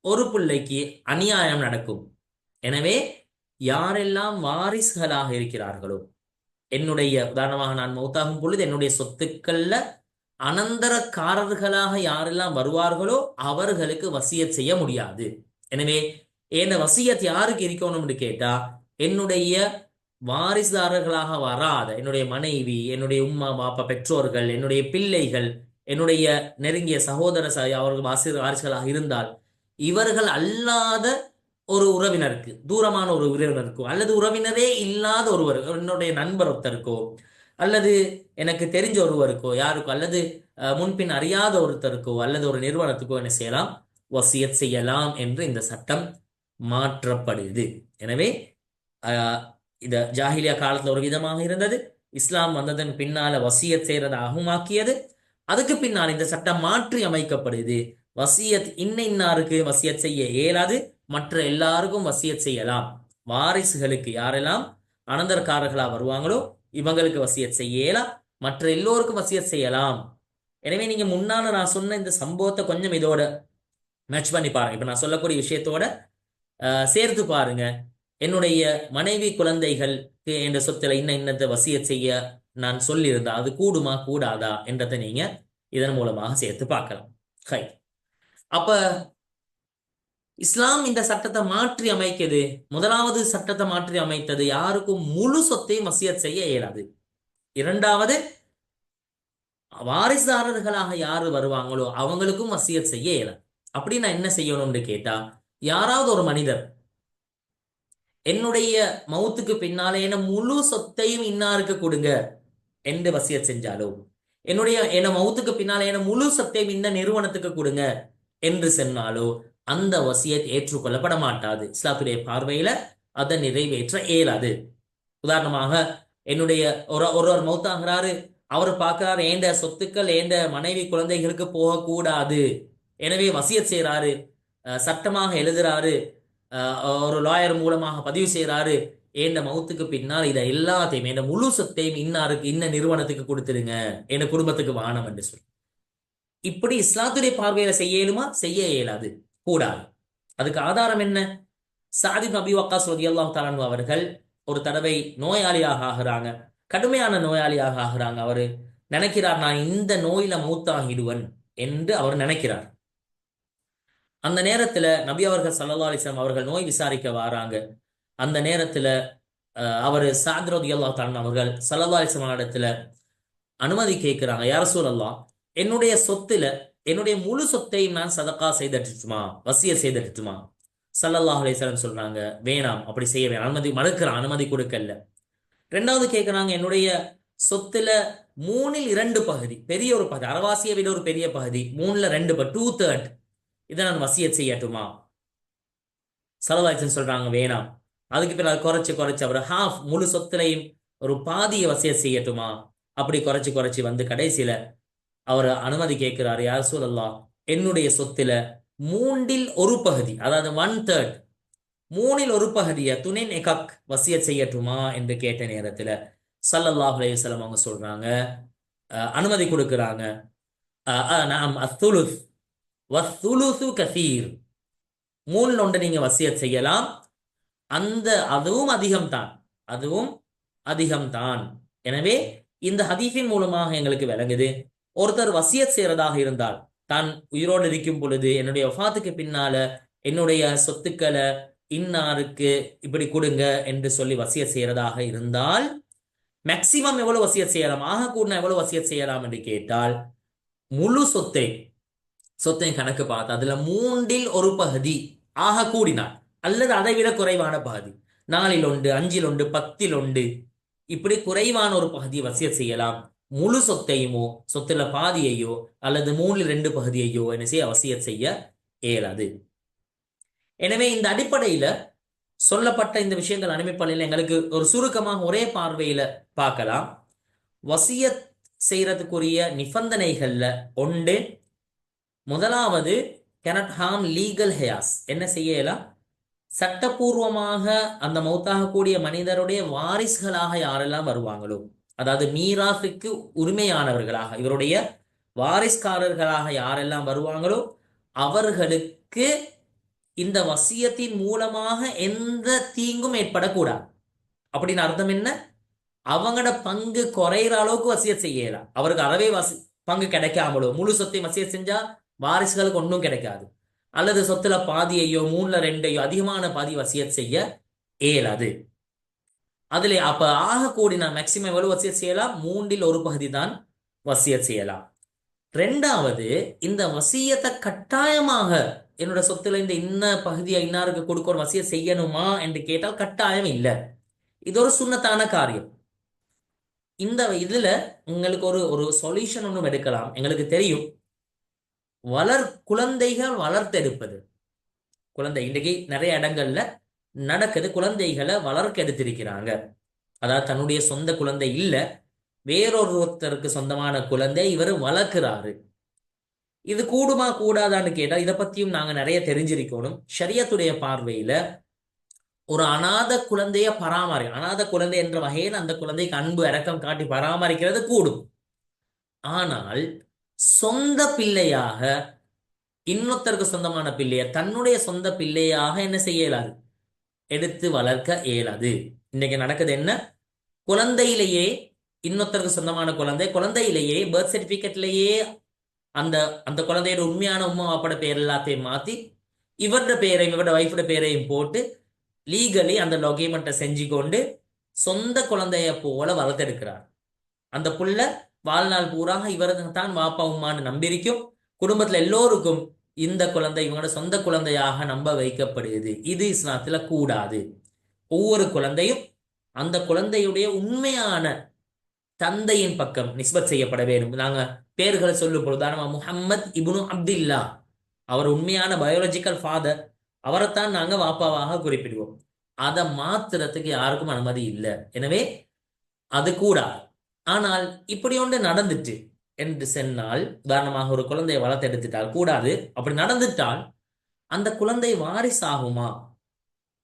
ஒரு பிள்ளைக்கு அநியாயம் நடக்கும். எனவே யாரெல்லாம் வாரிசுகளாக இருக்கிறார்களோ, என்னுடைய உதாரணமாக நான் மௌத்தாகும் பொழுது என்னுடைய சொத்துக்கள்ல அனந்தரக்காரர்களாக யாரெல்லாம் வருவார்களோ அவர்களுக்கு வசியத் செய்ய முடியாது. எனவே என்ன வசியத் யாருக்கு இருக்கணும்னு கேட்டா, என்னுடைய வாரிசுதாரர்களாக வராத என்னுடைய மனைவி, என்னுடைய உம்மா பாப்பா, பெற்றோர்கள், என்னுடைய பிள்ளைகள், என்னுடைய நெருங்கிய சகோதர அவர்கள் வாரிசுகளாக இருந்தால் இவர்கள் அல்லாத ஒரு உறவினருக்கு, தூரமான ஒரு உறவினருக்கோ அல்லது உறவினரே இல்லாத ஒருவர், என்னுடைய நண்பர் ஒருத்தருக்கோ அல்லது எனக்கு தெரிஞ்ச ஒருவருக்கோ யாருக்கோ அல்லது முன்பின் அறியாத ஒருத்தருக்கோ அல்லது ஒரு நிறுவனத்துக்கோ என்ன செய்யலாம்? வசியத் செய்யலாம் என்று இந்த சட்டம் மாற்றப்படுது. எனவே இந்த ஜாஹிலியா காலத்துல ஒரு விதமாக இருந்தது, இஸ்லாம் வந்ததன் பின்னால வசியத் செய்யறதை அகமாக்கியது. அதுக்கு பின்னால் இந்த சட்டம் மாற்றி அமைக்கப்படுது. வசியத் இன்னாருக்கு வசியத் செய்ய இயலாது, மற்ற எல்லாருக்கும் வசியத் செய்யலாம். வாரிசுகளுக்கு யாரெல்லாம் அனந்தரக்காரர்களா வருவாங்களோ இவங்களுக்கு வசியத் செய்ய இயலாம், மற்ற எல்லோருக்கும் வசியத் செய்யலாம். எனவே நீங்க முன்னால நான் சொன்ன இந்த சம்பவத்தை கொஞ்சம் இதோட மேட்ச் பண்ணி பாருங்க. இப்ப நான் சொல்லக்கூடிய விஷயத்தோட சேர்த்து பாருங்க. என்னுடைய மனைவி குழந்தைகளுக்கு என்ற சொத்துல இன்னத்தை வசியத் செய்ய நான் சொல்லியிருந்தா அது கூடுமா கூடாதா என்றதை நீங்க இதன் மூலமாக சேர்த்து பார்க்கலாம். ஹை, அப்ப இஸ்லாம் இந்த சட்டத்தை மாற்றி அமைக்குது. முதலாவது சட்டத்தை மாற்றி அமைத்தது யாருக்கும் முழு சொத்தையும் வசியத் செய்ய இயலாது. இரண்டாவது, வாரிசுதாரர்களாக யாரு வருவாங்களோ அவங்களுக்கும் வசியத் செய்ய இயலாது. அப்படி நான் என்ன செய்யணும்னு கேட்டா, யாராவது ஒரு மனிதர் என்னுடைய மௌத்துக்கு பின்னாலே என்ன முழு சொத்தையும் இன்னாருக்கு கொடுங்க என்று வசியத் செஞ்சாலோ, என்ன மௌத்துக்கு பின்னாலே என்ன முழு சொத்தையும் இந்த நிறுவனத்துக்கு கொடுங்க என்று சொன்னாலோ அந்த வசியத் ஏற்றுக்கொள்ளப்பட மாட்டாது. இஸ்லாத்துடைய பார்வையில அதை நிறைவேற்ற இயலாது. உதாரணமாக என்னுடைய ஒருவர் மௌத்தாகிறாரு, அவர் பார்க்கிறாரு ஏண்ட சொத்துக்கள் ஏண்ட மனைவி குழந்தைகளுக்கு போகக்கூடாது, எனவே வசியத் செய்யறாரு, சட்டமாக எழுதுறாரு, ஒரு லாயர் மூலமாக பதிவு செய்யறாரு, ஏண்ட மௌத்துக்கு பின்னால் இதை எல்லாத்தையும் என் முழு சொத்தையும் இன்னாருக்கு இன்ன நிறுவனத்துக்கு கொடுத்துருங்க, என் குடும்பத்துக்கு வானம் என்று சொல்லி. இப்படி இஸ்லாத்துடைய பார்வையில செய்ய இயலுமா? செய்ய இயலாது, கூடாது. அதுக்கு ஆதாரம் என்ன? சஅத் இப்னு அபீ வக்காஸ் ரலியல்லாஹு தஆலா அன்ஹு அவர்கள் ஒரு தடவை நோயாளியாக ஆகிறாங்க, கடுமையான நோயாளியாக ஆகிறாங்க. அவரு நினைக்கிறார், நான் இந்த நோயில மௌத்தாகிடுவன் என்று அவர் நினைக்கிறார். அந்த நேரத்துல நபி அவர்கள் ஸல்லல்லாஹு அலைஹி வஸல்லம் அவர்கள் நோய் விசாரிக்க வராங்க. அந்த நேரத்துல அவர் சஅத் ரலியல்லாஹு தஆலா அவர்கள் ஸல்லல்லாஹு அலைஹி வஸல்லம் இடத்துல அனுமதி கேட்கிறாங்க, யா ரசூலல்லாஹ், என்னுடைய சொத்துல என்னுடைய முழு சொத்தையும் நான் சதகா செய்தட்டுமா, வசிய செய்தட்டுமா? ஸல்லல்லாஹு அலைஹி வஸல்லம் சொல்றாங்க, வேணாம், அப்படி செய்ய வேணாம், அனுமதி மறுக்கிறான், அனுமதி கொடுக்கல. ரெண்டாவது கேட்கிறாங்க, என்னுடைய சொத்துல 2/3 பகுதி, பெரிய ஒரு பகுதி, அரவாசியை விட ஒரு பெரிய பகுதி, 2/3 2/3 இதை நான் வசியத் செய்யட்டுமா? ஸல்லல்லாஹு அலைஹி வஸல்லம் சொல்றாங்க, வேணாம். அதுக்கு பிறகு குறைச்சு அவர் முழு சொத்துலையும் ஒரு பாதியை வசியத் செய்யட்டுமா? அப்படி குறைச்சு வந்து கடைசியில அவர் அனுமதி கேட்கிறார், யா ரசூலல்லாஹ், என்னுடைய சொத்துல 1/3 பகுதி, அதாவது 1/3, 1/3 பகுதியை துணின் எகக் வசியத் செய்யட்டுமா என்று கேட்ட நேரத்துல ஸல்லல்லாஹு அலைஹி வஸல்லம் அவங்க சொல்றாங்க, அனுமதி கொடுக்கிறாங்க, நாம் அஸ்ஸுலுஸ் வஸ்ஸுலுசு கஸீர், 3/1 நீங்க வசியத் செய்யலாம், அதுவும் அதிகம்தான், அதுவும் அதிகம்தான். எனவே இந்த ஹதீஸின் மூலமாக எங்களுக்கு விளங்குது, ஒருத்தர் வசியத் செய்யறதாக இருந்தால், தான் உயிரோடு இருக்கும் பொழுது என்னுடைய வஃபாத்துக்கு பின்னால என்னுடைய சொத்துக்களை இன்னாருக்கு இப்படி கொடுங்க என்று சொல்லி வசியத் செய்யறதாக இருந்தால், மேக்சிமம் எவ்வளவு வசியத் செய்யலாம், ஆக கூட எவ்வளவு வசியத் செய்யலாம் என்று கேட்டால், முழு சொத்தையும் கணக்கு பார்த்து அதுல மூன்றில் ஒரு பகுதி ஆக கூடினார், அல்லது அதை விட குறைவான பகுதி, 4 ஒன்று, 5 ஒன்று, 10 ஒன்று, இப்படி குறைவான ஒரு பகுதியை வசியத் செய்யலாம். முழு சொத்தையுமோ சொத்துல பாதியையோ அல்லது 3/2 பகுதியையோ என்ன செய்ய வசியத் செய்ய இயலாது. எனவே இந்த அடிப்படையில சொல்லப்பட்ட இந்த விஷயங்கள் அனுமைப்பள்ளியில் எங்களுக்கு ஒரு சுருக்கமாக ஒரே பார்வையில பார்க்கலாம். வசியத் செய்யறதுக்குரிய நிபந்தனைகள்ல ஒன்று, முதலாவது cannot harm legal heirs. என்ன செய்யலாம், சட்டப்பூர்வமாக அந்த மௌத்தாகக்கூடிய மனிதருடைய வாரிசுகளாக யாரெல்லாம் வருவாங்களோ, அதாவது மீராசுக்கு உரிமையானவர்களாக இவருடைய வாரிஸ்காரர்களாக யாரெல்லாம் வருவாங்களோ அவர்களுக்கு இந்த வசியத்தின் மூலமாக எந்த தீங்கும் ஏற்படக்கூடாது. அப்படின்னு அர்த்தம் என்ன, அவங்களோட பங்கு குறையிற அளவுக்கு வசியத் செய்யலாம். அவருக்கு அறவே பங்கு கிடைக்காமலோ, முழு சொத்தை வசியத் செஞ்சா வாரிசுகளுக்கு ஒன்றும் கிடைக்காது, அல்லது சொத்துல பாதியையோ 3/2 அதிகமான பாதி வசியத் செய்ய இயலாது. அதுல அப்ப ஆக கூடினா மேக்சிமம் எவ்வளவு வசியத் செய்யலாம், 1/3 பகுதி தான் வசியத் செய்யலாம். ரெண்டாவது, இந்த வசியத்தை கட்டாயமாக என்னோட சொத்துல இந்த இன்ன பகுதியை இன்னாருக்கு கொடுக்க ஒரு வசியத் செய்யணுமா என்று கேட்டால் கட்டாயம் இல்லை. இது ஒரு சுன்னத்தான காரியம். இந்த இதுல உங்களுக்கு ஒரு ஒரு சொல்யூஷன் ஒன்றும் எடுக்கலாம். எங்களுக்கு தெரியும், குழந்தைகள் வளர்த்தெடுப்பது, குழந்தை இன்றைக்கு நிறைய இடங்கள்ல நடக்குது, குழந்தைகளை வளர்க்க எடுத்திருக்கிறாங்க. அதாவது தன்னுடைய சொந்த குழந்தை இல்ல, வேறொருத்தருக்கு சொந்தமான குழந்தை இவர் வளர்க்கிறாரு. இது கூடுமா கூடாதான்னு கேட்டா இதை பத்தியும் நாங்க நிறைய தெரிஞ்சிருக்கணும். ஷரியத்துடைய பார்வையில ஒரு அநாத குழந்தைய அநாத குழந்தை என்ற வகையில் அந்த குழந்தைக்கு அன்பு இரக்கம் காட்டி பராமரிக்கிறது கூடும். ஆனால் சொந்த பிள்ளையாக, இன்னொருத்தருக்கு சொந்தமான பிள்ளைய தன்னுடைய சொந்த பிள்ளையாக என்ன செய்ய இயலாது, எடுத்து வளர்க்க இயலாது. இன்னைக்கு நடக்குது என்ன, குழந்தையிலேயே இன்னொருத்தருக்கு சொந்தமான குழந்தையிலேயே பர்த் சர்டிபிகேட்லயே அந்த அந்த குழந்தையோட உண்மையான உம்மா வாப்போட பேர் எல்லாத்தையும் மாத்தி இவரோட பேரையும் இவரோட வைஃபோட பேரையும் போட்டு லீகலி அந்த டாக்குமெண்ட்டை செஞ்சு கொண்டு சொந்த குழந்தைய போல வளர்த்தெடுக்கிறார். அந்த புள்ள வாழ்நாள் பூராக இவருக்கு தான் வாப்பா உம்மான்னு நம்பியிருக்கும். குடும்பத்துல எல்லோருக்கும் இந்த குழந்தை இவங்களோட சொந்த குழந்தையாக நம்ப வைக்கப்படுகிறது. இது இஸ்லாத்துல கூடாது. ஒவ்வொரு குழந்தையும் அந்த குழந்தையுடைய உண்மையான தந்தையின் பக்கம் நிஸ்பத் செய்யப்பட வேண்டும். நாங்க பேர்களை சொல்லும் பொழுது முஹம்மத் இப்னு அப்துல்லா, அவர் உண்மையான பயாலஜிக்கல் ஃபாதர், அவரைத்தான் நாங்க வாப்பாவாக குறிப்பிடுவோம். அதை மாத்துறதுக்கு யாருக்கும் அனுமதி இல்லை. எனவே அது கூடாது. ஆனால் இப்படி ஒன்று நடந்துட்டு என்று சொன்னால், உதாரணமாக ஒரு குழந்தையை வளர்த்தெடுத்துட்டால் கூடாது. அப்படி நடந்துட்டால் அந்த குழந்தை வாரிசாகுமா?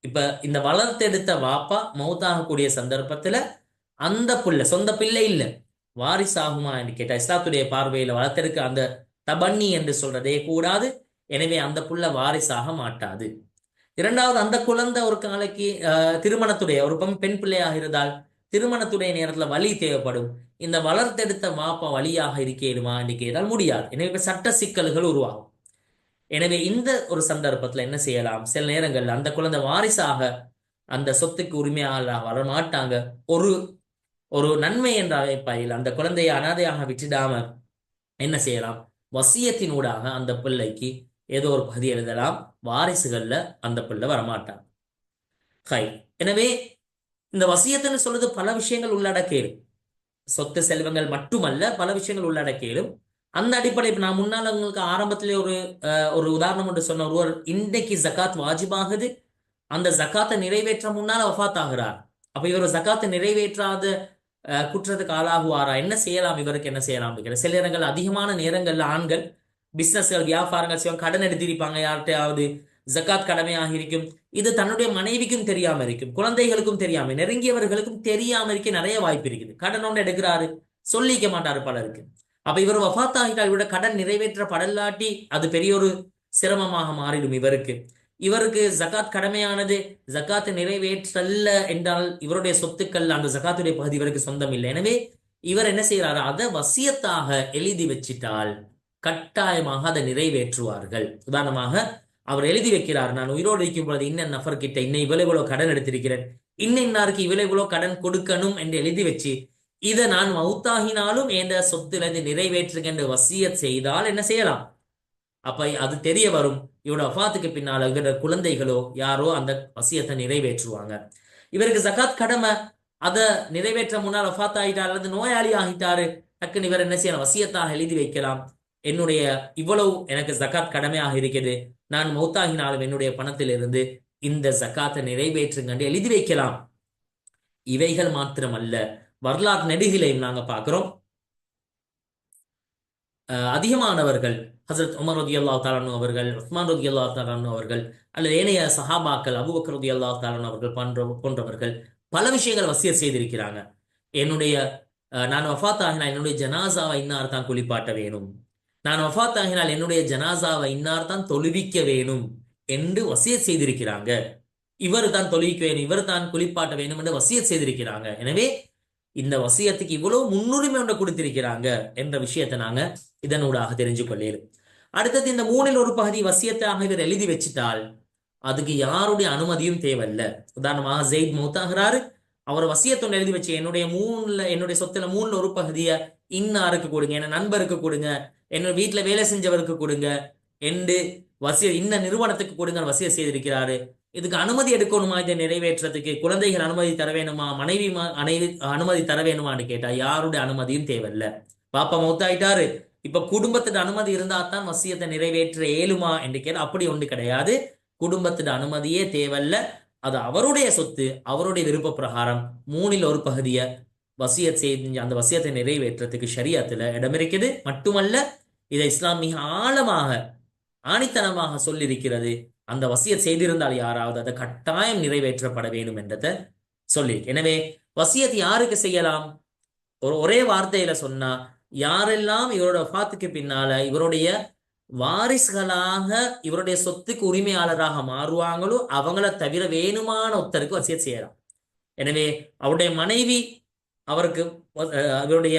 இப்ப இந்த வளர்த்தெடுத்த வாப்பா மௌத்தாகக்கூடிய சந்தர்ப்பத்துல அந்த புள்ள சொந்த பிள்ளை இல்லை, வாரிசாகுமா என்று கேட்டா இஸ்லாத்துடைய பார்வையில வளர்த்தெடுக்க அந்த தபன்னி என்று சொல்றதே கூடாது. எனவே அந்த புள்ள வாரிசாக மாட்டாது. இரண்டாவது, அந்த குழந்தை ஒரு நாளைக்கு திருமணத்துடைய ஒரு பெண் பிள்ளையாக இருந்தால் திருமணத்துடைய நேரத்துல வழி தேவைப்படும். இந்த வளர்த்தெடுத்த வாப்பா வழியாக இருக்கேடுமா என்று கேட்டால் முடியாது. எனவே சட்ட சிக்கல்கள் உருவாகும். எனவே இந்த ஒரு சந்தர்ப்பத்துல என்ன செய்யலாம், சில நேரங்கள்ல அந்த குழந்தை வாரிசாக அந்த சொத்துக்கு உரிமையாளராக வரமாட்டாங்க. ஒரு ஒரு நன்மை என்ற அமைப்பாயில் அந்த குழந்தையை அனாதையாக விட்டுடாம என்ன செய்யலாம், வசியத்தினூடாக அந்த பிள்ளைக்கு ஏதோ ஒரு பகுதி எழுதலாம். வாரிசுகள்ல அந்த பிள்ளை வரமாட்டான். ஹை, எனவே இந்த வசியத்துன்னு சொல்றது பல விஷயங்கள் உள்ளடக்கிடும். சொத்து செல்வங்கள் மட்டுமல்ல, பல விஷயங்கள் உள்ளடக்கிடும். அந்த அடிப்படை நான் முன்னால் உங்களுக்கு ஆரம்பத்திலே ஒரு உதாரணம் ஒன்று சொன்ன, ஒருவர் இன்றைக்கு ஜக்காத் வாஜிபாகுது, அந்த ஜக்காத்தை நிறைவேற்ற முன்னால் வஃபாத் ஆகிறார். அப்ப இவர் ஜக்காத்தை நிறைவேற்றாத குற்றத்துக்கு ஆளாகுவாரா? என்ன செய்யலாம், இவருக்கு என்ன செய்யலாம்? சில நேரங்கள் அதிகமான நேரங்கள்ல ஆண்கள் பிசினஸ்கள் வியாபாரங்கள் செய்வாங்க, கடன் எடுத்திருப்பாங்க, யார்கிட்டையாவது ஜக்காத் கடமையாக இருக்கும். இது தன்னுடைய மனைவிக்கும் தெரியாம இருக்கும், குழந்தைகளுக்கும் தெரியாம, நெருங்கியவர்களுக்கும் தெரியாம இருக்க நிறைய வாய்ப்பு இருக்குது. கடன் ஒன்று எடுக்கிறாரு, சொல்லிக்க மாட்டாரு பலருக்கு. அப்ப இவர் வஃபாத் ஆகிட்டால் இவருடைய கடன் நிறைவேற்றப்படலாட்டி அது பெரிய ஒரு சிரமமாக மாறிடும் இவருக்கு. இவருக்கு ஜகாத் கடமையானது, ஜகாத்தை நிறைவேற்றல்ல என்றால் இவருடைய சொத்துக்கள் அந்த ஜகாத்துடைய பகுதி இவருக்கு சொந்தம் இல்லை. எனவே இவர் என்ன செய்யறாரு, அதை வசியத்தாக எழுதி வச்சிட்டால் கட்டாயமாக அதை நிறைவேற்றுவார்கள். உதாரணமாக அவர் எழுதி வைக்கிறார், நான் உயிரோடு இருக்கும் பொழுது இன்ன நபர் கிட்ட இன்னும் இவ்வளவு கடன் எடுத்திருக்கிறேன், இன்னாருக்கு இவ்வளவு கடன் கொடுக்கணும் என்று எழுதி வச்சு இதை நான் மௌத்தாகினாலும் என்ற சொத்துல இருந்து நிறைவேற்றுகின்ற வசியத் செய்தால் என்ன செய்யலாம்? அப்ப அது தெரிய வரும், இவரோட வஃபாத்துக்கு பின்னால இவரோட குழந்தைகளோ யாரோ அந்த வசியத்தை நிறைவேற்றுவாங்க. இவருக்கு ஜகாத் கடமை, அதை நிறைவேற்ற முன்னால் வஃபாத் ஆகிட்டார் அல்லது நோயாளி ஆகிட்டாரு, டக்குன்னு இவர் என்ன செய்யலாம், வசியத்தாக எழுதி வைக்கலாம், என்னுடைய இவ்வளவு எனக்கு ஜகாத் கடமையாக இருக்குது, நான் மௌத்தாகினாலும் என்னுடைய பணத்திலிருந்து இந்த ஜகாத்தை நிறைவேற்றுங்க எழுதி வைக்கலாம். இவைகள் மாத்திரமல்ல, வரலாற்று நெடுகிலையும் நாங்க பார்க்கிறோம், அதிகமானவர்கள் ஹசரத் உமர் ரலியல்லாஹு தஆலா அன்ஹு அவர்கள், உஸ்மான் ரலியல்லாஹு தஆலா அன்ஹு அவர்கள், அல்லது ஏனைய சஹாபாக்கள் அபூபக்கர் ரலியல்லாஹு தஆலா அன்ஹு அவர்கள் போன்றவர்கள் பல விஷயங்கள் வசியத் செய்திருக்கிறாங்க. என்னுடைய நான் வஃபாத் ஆகினால் என்னுடைய ஜனாசாவை இன்னார் தான் குளிப்பாட்ட வேணும், நான் வஃபாத் ஆகினால் என்னுடைய ஜனாசாவை இன்னார் தான் தொழுவிக்க வேணும் என்று வசியத் செய்திருக்கிறாங்க. இவர் தான் தொழுவிக்க வேணும், இவர் தான் குளிப்பாட்ட வேணும் என்று வசியத் செய்திருக்கிறாங்க. எனவே இந்த வசியத்துக்கு இவ்வளவு முன்னுரிமை ஒன்று கொடுத்திருக்கிறாங்க என்ற விஷயத்தை நாங்க இதனூடாக தெரிஞ்சு கொள்ளேன். அடுத்தது, இந்த மூணில் ஒரு பகுதி வசியத்தாக இவர் எழுதி வச்சிட்டால் அதுக்கு யாருடைய அனுமதியும் தேவையில்லை. உதாரணமாக ஜெயித் மௌத்தாகிறாரு, அவர் வசியத்தொன்று எழுதி வச்சு என்னுடைய சொத்துல மூணுல ஒரு பகுதியை இன்னாருக்கு கொடுங்க, என்ன நண்பருக்கு கொடுங்க, என்னோட வீட்டுல வேலை செஞ்சவருக்கு கொடுங்க என்று இன்ன நிறுவனத்துக்கு கொடுங்க வசிய செய்திருக்கிறாரு. இதுக்கு அனுமதி எடுக்கணுமா, இதை நிறைவேற்றத்துக்கு குழந்தைகள் அனுமதி தர வேணுமா, மனைவி அனுமதி தர வேணுமான்னு கேட்டா யாருடைய அனுமதியும் தேவையில்லை. பாப்பா மௌத்தாயிட்டாரு, இப்ப குடும்பத்தோட அனுமதி இருந்தா தான் வசியத்தை நிறைவேற்ற இயலுமா என்று கேட்டா அப்படி ஒன்று கிடையாது. குடும்பத்தோட அனுமதியே தேவையில்ல, அது அவருடைய சொத்து, அவருடைய விருப்ப பிரகாரம் மூணில் ஒரு பகுதியை வசியத் செஞ்சு அந்த வசியத்தை நிறைவேற்றத்துக்கு ஷரியத்துல இடம் இருக்குது. மட்டுமல்ல, இதை இஸ்லாம் மிக ஆழமாக ஆணித்தனமாக சொல்லியிருக்கிறது. அந்த வசியத் செய்திருந்தால் யாராவது அதை கட்டாயம் நிறைவேற்றப்பட வேண்டும் என்றதை சொல்லி. எனவே வசியத் யாருக்கு செய்யலாம்? ஒரே வார்த்தையில சொன்னா, யாரெல்லாம் இவரோட வஃபாத்துக்கு பின்னால இவருடைய வாரிசுகளாக இவருடைய சொத்துக்கு உரிமையாளராக மாறுவாங்களோ அவங்கள தவிர வேணுமான ஒருத்தருக்கு வசியத் செய்யலாம். எனவே அவருடைய மனைவி அவருக்கு அவருடைய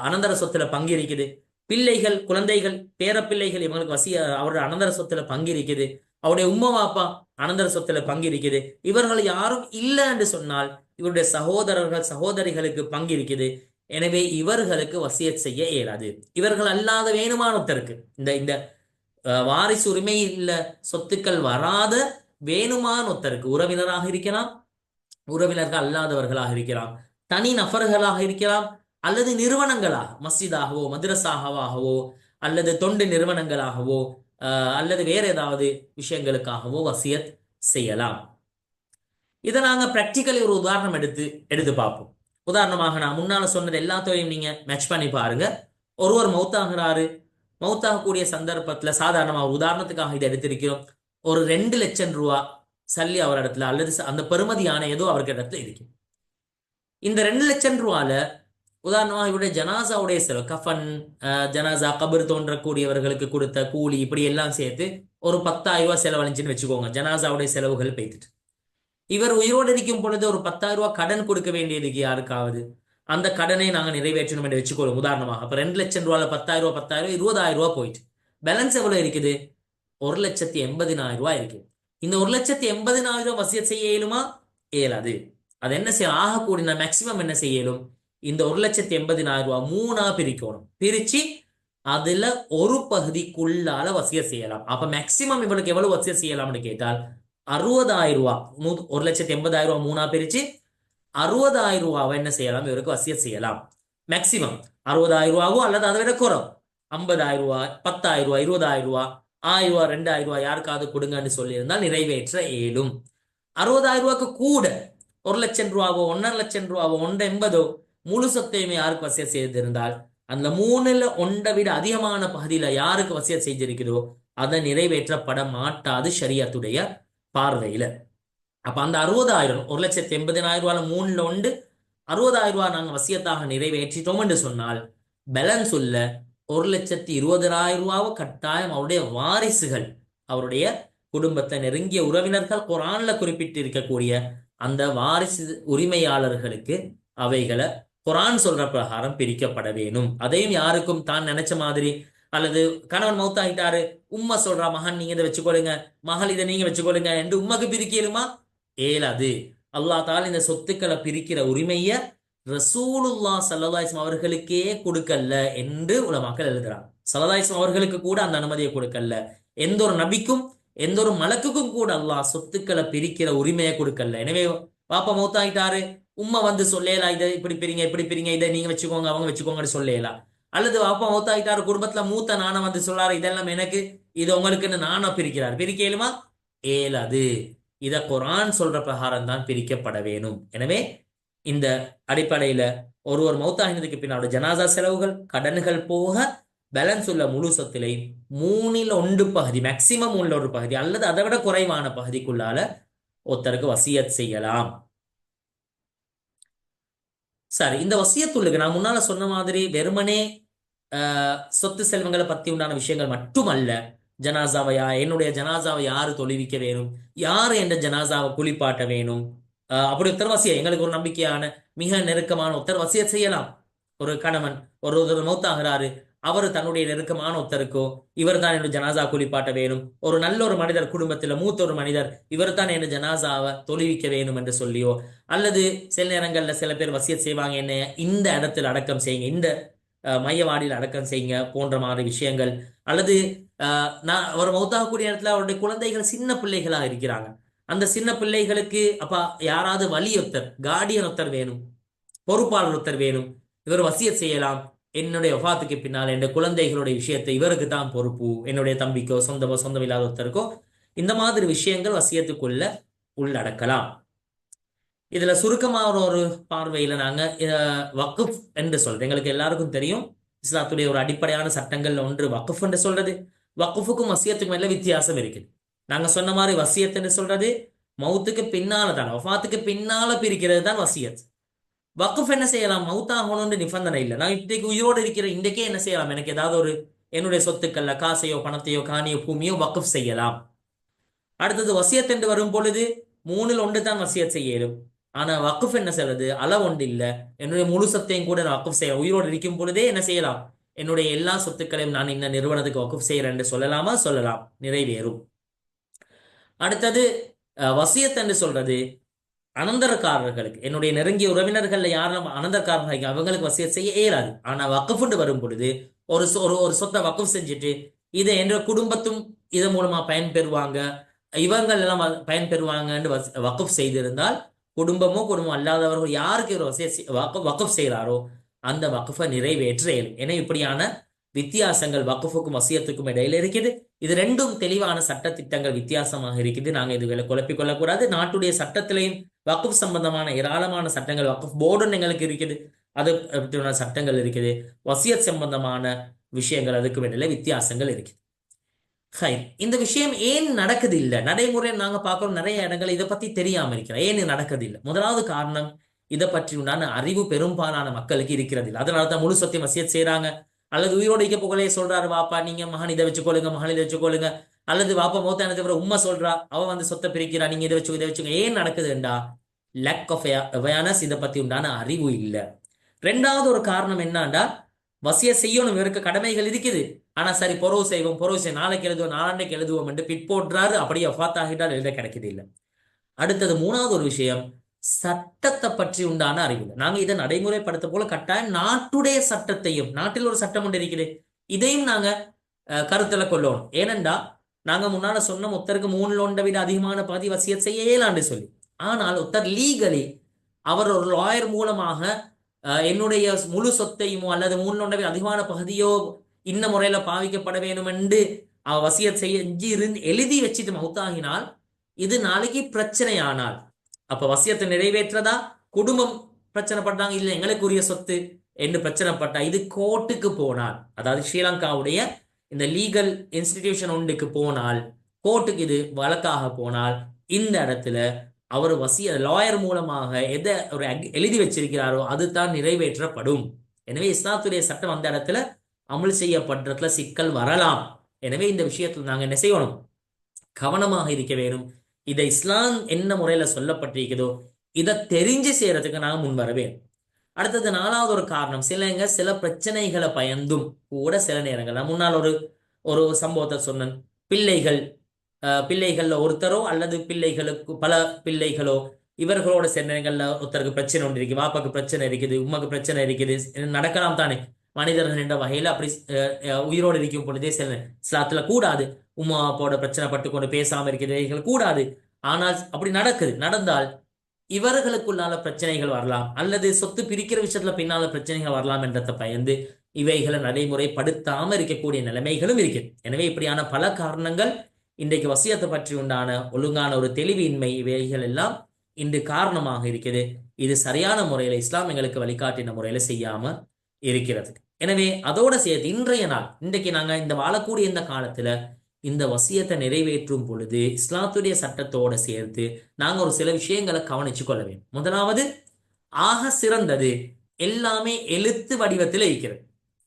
அனந்தர சொத்துல பங்கு இருக்குது, பிள்ளைகள் குழந்தைகள் பேரப்பிள்ளைகள் இவங்களுக்கு அவருடைய அனந்தர சொத்துல பங்கு இருக்குது, அவருடைய உம்மா வாப்பா அனந்தர சொத்துல பங்கு இருக்குது. இவர்கள் யாரும் இல்லை என்று சொன்னால் இவருடைய சகோதரர்கள் சகோதரிகளுக்கு பங்கு இருக்குது. எனவே இவர்களுக்கு வசியத் செய்ய இயலாது. இவர்கள் அல்லாத வேணுமானத்தருக்கு இந்த வாரிசு உரிமை இல்ல சொத்துக்கள் வராத வேணுமானொத்தருக்கு உறவினராக இருக்கலாம், உறவினர்கள் அல்லாதவர்களாக இருக்கலாம், தனி நபர்களாக இருக்கலாம், அல்லது நிறுவனங்களாக மஸ்ஜிதாகவோ மദ്രസാகவோ அல்லது தொண்டு நிறுவனங்களாகவோ அல்லது வேற ஏதாவது விஷயங்களுக்காகவோ வசியத் செய்யலாம். இதை நாங்க பிராக்டிக்கலி ஒரு உதாரணம் எடுத்து பார்ப்போம். உதாரணமாக நான் முன்னால சொன்னது எல்லாத்தையும் நீங்க மேட்ச் பண்ணி பாருங்க. ஒருவர் மௌத்தாகிறாரு, மௌத்தாகக்கூடிய சந்தர்ப்பத்துல சாதாரணமாக உதாரணத்துக்காக இதை எடுத்திருக்கிறோம், ஒரு 2 லட்சம் ரூபா சல்லி அவர் இடத்துல அல்லது அந்த பெறுமதியான ஏதோ அவருக்கு இடத்துல இருக்கு. இந்த 2 லட்சம் ரூபால உதாரணமாக இவருடைய ஜனாசாவுடைய செலவு, கஃபன், ஜனாசா, கபர் தோன்றக்கூடியவர்களுக்கு கொடுத்த கூலி, இப்படி எல்லாம் சேர்த்து ஒரு 10,000 ரூபாய் செலவழிச்சுன்னு வச்சுக்கோங்க. ஜனாசாவுடைய செலவுகள் போய்த்துட்டு இவர் உயிரோடு இருக்கும் பொழுது ஒரு 10,000 ரூபாய் கடன் கொடுக்க வேண்டியதுக்கு யாருக்காவது, அந்த கடனை நாங்க நிறைவேற்றணும் என்று வச்சுக்கொள்ளும். உதாரணமாக அப்ப 2 லட்சம் ரூபாய் 10,000 ரூபாய் 20,000 ரூபாய் போயிட்டு பேலன்ஸ் எவ்வளவு இருக்குது? 1,80,000 ரூபாய் இருக்கு. இந்த 1,80,000 ரூபாய் வசியத் செய்ய இயலுமா? இயலாது. அது என்ன செய்ய ஆகக்கூடிய மேக்சிமம் என்ன செய்யலும், இந்த 1,80,000 ரூபாய் 3ஆ பிரிக்கணும். பிரிச்சு அதுல ஒரு பகுதிக்குள்ளால வசியத் செய்யலாம். அப்ப மேக்சிமம் இவளுக்கு எவ்வளவு வசியத் செய்யலாம்னு கேட்டால் 60,000 ரூபாய். 1,80,000 ரூபாய் 3ஆ பிரிச்சு 60,000 ரூபாவை என்ன செய்யலாம், இவருக்கு வசியத் செய்யலாம். மேக்சிமம் 60,000 ரூபாவோ அல்லது அதை விட குறம் 50,000 ரூபாய், 10,000 ரூபாய், 20,000 ரூபாய், 1,000 ரூபாய், 2,000 ரூபாய் யாருக்காவது கொடுங்கன்னு சொல்லியிருந்தால் நிறைவேற்ற இயலும். 60,000 ரூபாய்க்கு கூட 1 லட்சம் ரூபாவோ 1,50,000 லட்சம் ரூபாவோ 1,80,000 முழு சொத்தையுமே யாருக்கு வசியத் செய்திருந்தால் அந்த 3ல் 1 விட அதிகமான பகுதியில யாருக்கு வசியத் செஞ்சிருக்கிறதோ அதை நிறைவேற்றப்பட மாட்டாது ஷரியத்துடைய பார்வையில. அப்ப அந்த 60,000 1,80,000 ரூபாய் 3ல் 1 60,000 ரூபாய் நாங்க வசியத்தாக நிறைவேற்றிட்டோம் என்று சொன்னால் பேலன்ஸ் உள்ள 1,20,000 ரூபாவை கட்டாயம் அவருடைய வாரிசுகள், அவருடைய குடும்பத்தை நெருங்கிய உறவினர்கள் குர்ஆன்ல குறிப்பிட்டு இருக்கக்கூடிய அந்த வாரிசு உரிமையாளர்களுக்கு அவைகளை குர்ஆன் சொல்ற பிரகாரம் பிரிக்கப்பட வேணும். அதையும் யாருக்கும் தான் நினைச்ச மாதிரி, அல்லது கணவன் மௌத்தாயிட்டாரு, உம்மா சொல்றா மகன் நீங்க இதை வச்சுக்கொள்ளுங்க, மகள் இதை நீங்க வச்சுக்கொள்ளுங்க என்று உம்மக்கு பிரிக்கலுமா? ஏலாது. அல்லாஹ் தால இந்த சொத்துக்களை பிரிக்கிற உரிமைய ரசூலுல்லாஹ் ஸல்லல்லாஹு அலைஹி வஸல்லம் அவர்களுக்கே கொடுக்கல என்று உலமாக்கள் எழுதுறாங்க. ஸல்லல்லாஹு அலைஹி வஸல்லம் அவர்களுக்கு கூட அந்த அனுமதியை கொடுக்கல. எந்த ஒரு நபிக்கும் எந்த ஒரு மலக்குக்கும் கூட அல்லாஹ் சொத்துக்களை பிரிக்கிற உரிமையை கொடுக்கல. எனவே பாப்பா மௌத்தாயிட்டாரு, உம்மா வந்து சொல்லலாம் இதை இப்படி பிரிங்க இப்படி பிரிங்க, இதை நீங்க வச்சுக்கோங்க அவங்க வச்சுக்கோங்கன்னு சொல்லலாம். அல்லது பாப்பா மௌத்தாயிட்டாரு, குடும்பத்துல மூத்த நானா வந்து சொல்லாரு இதெல்லாம் எனக்கு இது உங்களுக்குன்னு நானா பிரிக்கிறார், பிரிக்கலுமா? ஏலாது. இத குர்ஆன் சொல்ற பிரகாரம் தான் பிரிக்கப்பட வேணும். எனவே இந்த அடிப்படையில ஒருவர் மௌத்தாகினதுக்கு பின்னாடி ஜனாசா செலவுகள் கடன்கள் போக பேலன்ஸ் உள்ள முழு சொத்திலை 1/3 பகுதி, மேக்சிமம் 1 பகுதி அல்லது அதை விட குறைவான பகுதிக்குள்ளால ஒருத்தருக்கு வசியத் செய்யலாம். சரி, இந்த வசியத்துள்ளுக்கு நான் முன்னால சொன்ன மாதிரி வெறுமனே சொத்து செல்வங்களை பத்தி உண்டான விஷயங்கள் மட்டுமல்ல. ஜனாசாவையா என்னுடைய ஜனாசாவை யாரு தொழுவிக்க வேணும், யாரு என்ற ஜனாசாவை குளிப்பாட்ட வேணும், அப்படி ஒருத்தர் வசிய எங்களுக்கு ஒரு நம்பிக்கையான மிக நெருக்கமான ஒருத்தர் வசிய செய்யலாம். ஒரு கணவன் ஒருத்தர் மௌத்தாகிறாரு, அவர் தன்னுடைய நெருக்கமான ஒருத்தருக்கோ இவர் தான் என்னோட ஜனாசா குளிப்பாட்ட வேணும், ஒரு நல்ல ஒரு மனிதர் குடும்பத்துல மூத்த ஒரு மனிதர் இவர் தான் என்ன ஜனாசாவை தொழுவிக்க வேணும் என்று சொல்லியோ, அல்லது சில நேரங்கள்ல சில பேர் வசிய செய்வாங்க, என்ன இந்த இடத்துல அடக்கம் செய்யுங்க, இந்த மையவாடியில் அடக்கம் செய்யுங்க போன்ற மாதிரி விஷயங்கள். அல்லது நான் அவர் மௌத்தாகக்கூடிய இடத்துல அவருடைய குழந்தைகள் சின்ன பிள்ளைகளா இருக்கிறாங்க, அந்த சின்ன பிள்ளைகளுக்கு அப்ப யாராவது வலி ஒருத்தர் கார்டியன் ஒருத்தர் வேணும், பொறுப்பாளர் ஒருத்தர் வேணும். இவர் வசியத் செய்யலாம், என்னுடைய வஃபாத்துக்கு பின்னால் என் குழந்தைகளுடைய விஷயத்தை இவருக்கு தான் பொறுப்பு, என்னுடைய தம்பிக்கோ சொந்தமோ சொந்தம் இல்லாத ஒருத்தருக்கோ. இந்த மாதிரி விஷயங்கள் வசியத்துக்குள்ள உள்ளடக்கலாம். இதுல சுருக்கமான ஒரு பார்வையில நாங்க வக்குஃப் என்று சொல்றோம். எங்களுக்கு எல்லாருக்கும் தெரியும் இஸ்லாத்துடைய ஒரு அடிப்படையான சட்டங்கள்ல ஒன்று வக்குஃப் என்று சொல்றது. வக்குஃபுக்கும் வசியத்துக்கும் எல்லாம் வித்தியாசம் இருக்குது. நாங்க சொன்ன மாதிரி வசியத் என்று சொல்றது மௌத்துக்கு பின்னால தான், வஃபாத்துக்கு பின்னால பிரிக்கிறது தான் வசியத். வக்குஃப் என்ன செய்யலாம், மௌத்தாகணும்னு நிபந்தனை இல்லை. நான் இன்றைக்கு உயிரோடு இருக்கிற இன்றைக்கே என்ன செய்யலாம், எனக்கு ஏதாவது ஒரு என்னுடைய சொத்துக்கள்ல காசையோ பணத்தையோ காணியோ பூமியோ வக்குஃப் செய்யலாம். அடுத்தது வசியத் என்று வரும் பொழுது 3/1 தான் வசியத் செய்யலும். ஆனா வக்குஃப் என்ன செய்யறது, அளவு ஒன்று இல்லை, என்னுடைய முழு சொத்தையும் கூட நான் வக்குஃப் செய்யலாம். உயிரோடு இருக்கும் பொழுதே என்ன செய்யலாம், என்னுடைய எல்லா சொத்துக்களையும் நான் இந்த நிறுவனத்துக்கு வக்குஃப் செய்யறேன் என்று சொல்லலாமா? சொல்லலாம், நிறைவேறும். அடுத்தது வசியத் என்று சொல்றது அனந்தரக்காரர்களுக்கு, என்னுடைய நெருங்கிய உறவினர்கள் யாரும் அனந்தரக்காரர்கள் அவங்களுக்கு வசியத் செய்ய இயலாது. ஆனா வக்குஃப்னு வரும் பொழுது ஒரு சொத்தை வக்குஃப் செஞ்சுட்டு இதை என்ற குடும்பத்தும் இதன் மூலமா பயன்பெறுவாங்க, இவங்கள் எல்லாம் பயன்பெறுவாங்கன்னு வக்குஃப் செய்திருந்தால் குடும்பம் அல்லாதவர்கள் யாருக்கு ஒரு வக்குஃப் செய்கிறாரோ அந்த வக்குஃபை நிறைவேற்ற இயலும். என இப்படியான வித்தியாசங்கள் வக்குஃபுக்கும் வசியத்துக்கும் இடையில இருக்குது. இது ரெண்டும் தெளிவான சட்ட திட்டங்கள் வித்தியாசமாக இருக்குது. நாங்க இதுகளை குழப்பிக் கொள்ளக்கூடாது. நாட்டுடைய சட்டத்திலையும் வக்குஃப் சம்பந்தமான ஏராளமான சட்டங்கள், வக்குஃப் போர்டுன்னு எங்களுக்கு இருக்குது, அது சட்டங்கள் இருக்குது. வசியத் சம்பந்தமான விஷயங்கள் அதுக்கும் இடையில வித்தியாசங்கள் இருக்குது. இந்த விஷயம் ஏன் நடக்குது இல்லை, நடைமுறை நாங்க பார்க்கிறோம் நிறைய இடங்கள் இதை பத்தி தெரியாம இருக்கிறோம். ஏன் நடக்குது இல்லை? முதலாவது காரணம், இதை பற்றி உண்டான அறிவு பெரும்பாலான மக்களுக்கு இருக்கிறது இல்லை. அதனாலதான் முழு சொத்தையும் வசியத் செய்யறாங்க. அல்லது உயிரோடு இருக்க புகழே சொல்றாரு, வாப்பா நீங்க மகன் இதை வச்சுக்கொள்ளுங்க, மகன் இதை வச்சுக்கொள்ளுங்க. அல்லது வாப்பா மௌத்தானதுக்கு அப்புறம் உம்மா சொல்றா, அவ வந்து சொத்தை பிரிக்கிறா, நீங்க இதை வச்சுக்கோ. ஏன் நடக்குதுண்டா, லேக் ஆஃப் அவேர்னஸ், இதை பத்தி உண்டான அறிவு இல்லை. ரெண்டாவது ஒரு காரணம் என்னண்டா, வசிய செய்யணும், இவருக்கு கடமைகள் இருக்குது, ஆனா சரி பொறவு செய்வோம் நாளைக்கு எழுதுவோம் நாளாண்டைக்கு எழுதுவோம் என்று பிற்போடுறாரு, அப்படியே வஃபாத் ஆகிட்டால் எழுத கிடைக்குது இல்லை. அடுத்தது மூணாவது ஒரு விஷயம், சட்டத்தை பற்றி உண்டான அறிவு. நாங்க இதை நடைமுறைப்படுத்த போல கட்டாயம் நாட்டுடைய சட்டத்தையும், நாட்டில் ஒரு சட்டம் ஒன்று இருக்குது, இதையும் நாங்க கருத்துல கொள்ளணும். ஏனென்றா நாங்க முன்னால சொன்ன ஒருத்தருக்கு 3/1 விட அதிகமான பகுதி வசியத் செய்ய இயலான்னு சொல்லி. ஆனால் ஒருத்தர் லீகலி அவர் ஒரு லாயர் மூலமாக என்னுடைய முழு சொத்தையுமோ அல்லது 3/1 அதிகமான பகுதியோ இன்ன முறையில பாவிக்கப்பட வேணும் என்று வசியத் செஞ்சு இருந்து எழுதி வச்சுட்டு மௌத்தாகினால், இது நாளைக்கு பிரச்சனையானால், அப்ப வசியத்தை நிறைவேற்றதா, குடும்பம் பிரச்சனை பண்றாங்க, இல்ல எங்களுக்கு உரிய சொத்து என்று பிரச்சனைப்பட்டா, இது கோர்ட்டுக்கு போனால், அதாவது ஸ்ரீலங்காவுடைய இந்த லீகல் இன்ஸ்டிடியூஷன் ஒன்றுக்கு போனால், கோர்ட்டுக்கு இது வழக்காக போனால், இந்த இடத்துல அவர் வசிய லாயர் மூலமாக எதை ஒரு எழுதி வச்சிருக்கிறாரோ அதுதான் நிறைவேற்றப்படும். எனவே இஸ்லாத்துடைய சட்டம் அந்த இடத்துல அமல் செய்யப்படுறதுல சிக்கல் வரலாம். எனவே இந்த விஷயத்துல நாங்க என்ன செய்யணும், கவனமாக இருக்க வேணும். இதை இஸ்லாம் என்ன முறையில சொல்லப்பட்டிருக்குதோ இதை தெரிஞ்சு செய்யறதுக்கு நாங்க முன் வர வேணும். அடுத்தது நாலாவது ஒரு காரணம், சில பிரச்சனைகளை பயந்தும் கூட சில நேரங்கள் நான் முன்னால் ஒரு ஒரு சம்பவத்தை சொன்னேன். பிள்ளைகள் பிள்ளைகள்ல ஒருத்தரோ அல்லது பிள்ளைகளுக்கு பல பிள்ளைகளோ இவர்களோட சில நேரங்கள்ல ஒருத்தருக்கு பிரச்சனை ஒன்று இருக்கு, வாப்பாக்கு பிரச்சனை இருக்குது, உமாக்கு பிரச்சனை இருக்குது, நடக்கலாம் தானே மனிதர்கள் என்ற வகையில அப்படி உயிரோடு இருக்கும் பொழுதே சில இஸ்லாத்துல கூடாது. உமா அப்பாவோட பிரச்சனை பட்டு கொண்டு பேசாம இருக்கிறது கூடாது. ஆனால் அப்படி நடந்தால் இவர்களுக்குள்ளால பிரச்சனைகள் வரலாம், அல்லது சொத்து பிரிக்கிற விஷயத்துல பின்னால பிரச்சனைகள் வரலாம் என்றத பயந்து இவைகளை நடைமுறைப்படுத்தாம இருக்கக்கூடிய நிலைமைகளும் இருக்கு. எனவே இப்படியான பல காரணங்கள் இன்றைக்கு வசியத்தை பற்றி உண்டான ஒழுங்கான ஒரு தெளிவின்மை இவைகள் எல்லாம் இன்று காரணமாக இருக்குது. இது சரியான முறையில இஸ்லாம் எங்களுக்கு வழிகாட்டின முறையில செய்யாம இருக்கிறது. எனவே அதோட சேர்த்து இன்றைய நாள் இன்றைக்கு நாங்க இந்த வாழக்கூடிய இந்த காலத்துல இந்த வசியத்தை நிறைவேற்றும் பொழுது இஸ்லாத்துடைய சட்டத்தோட சேர்த்து நாங்க ஒரு சில விஷயங்களை கவனிச்சு கொள்ள வேண்டும். முதலாவது, ஆக சிறந்தது எல்லாமே எழுத்து வடிவத்தில் இருக்கிறது.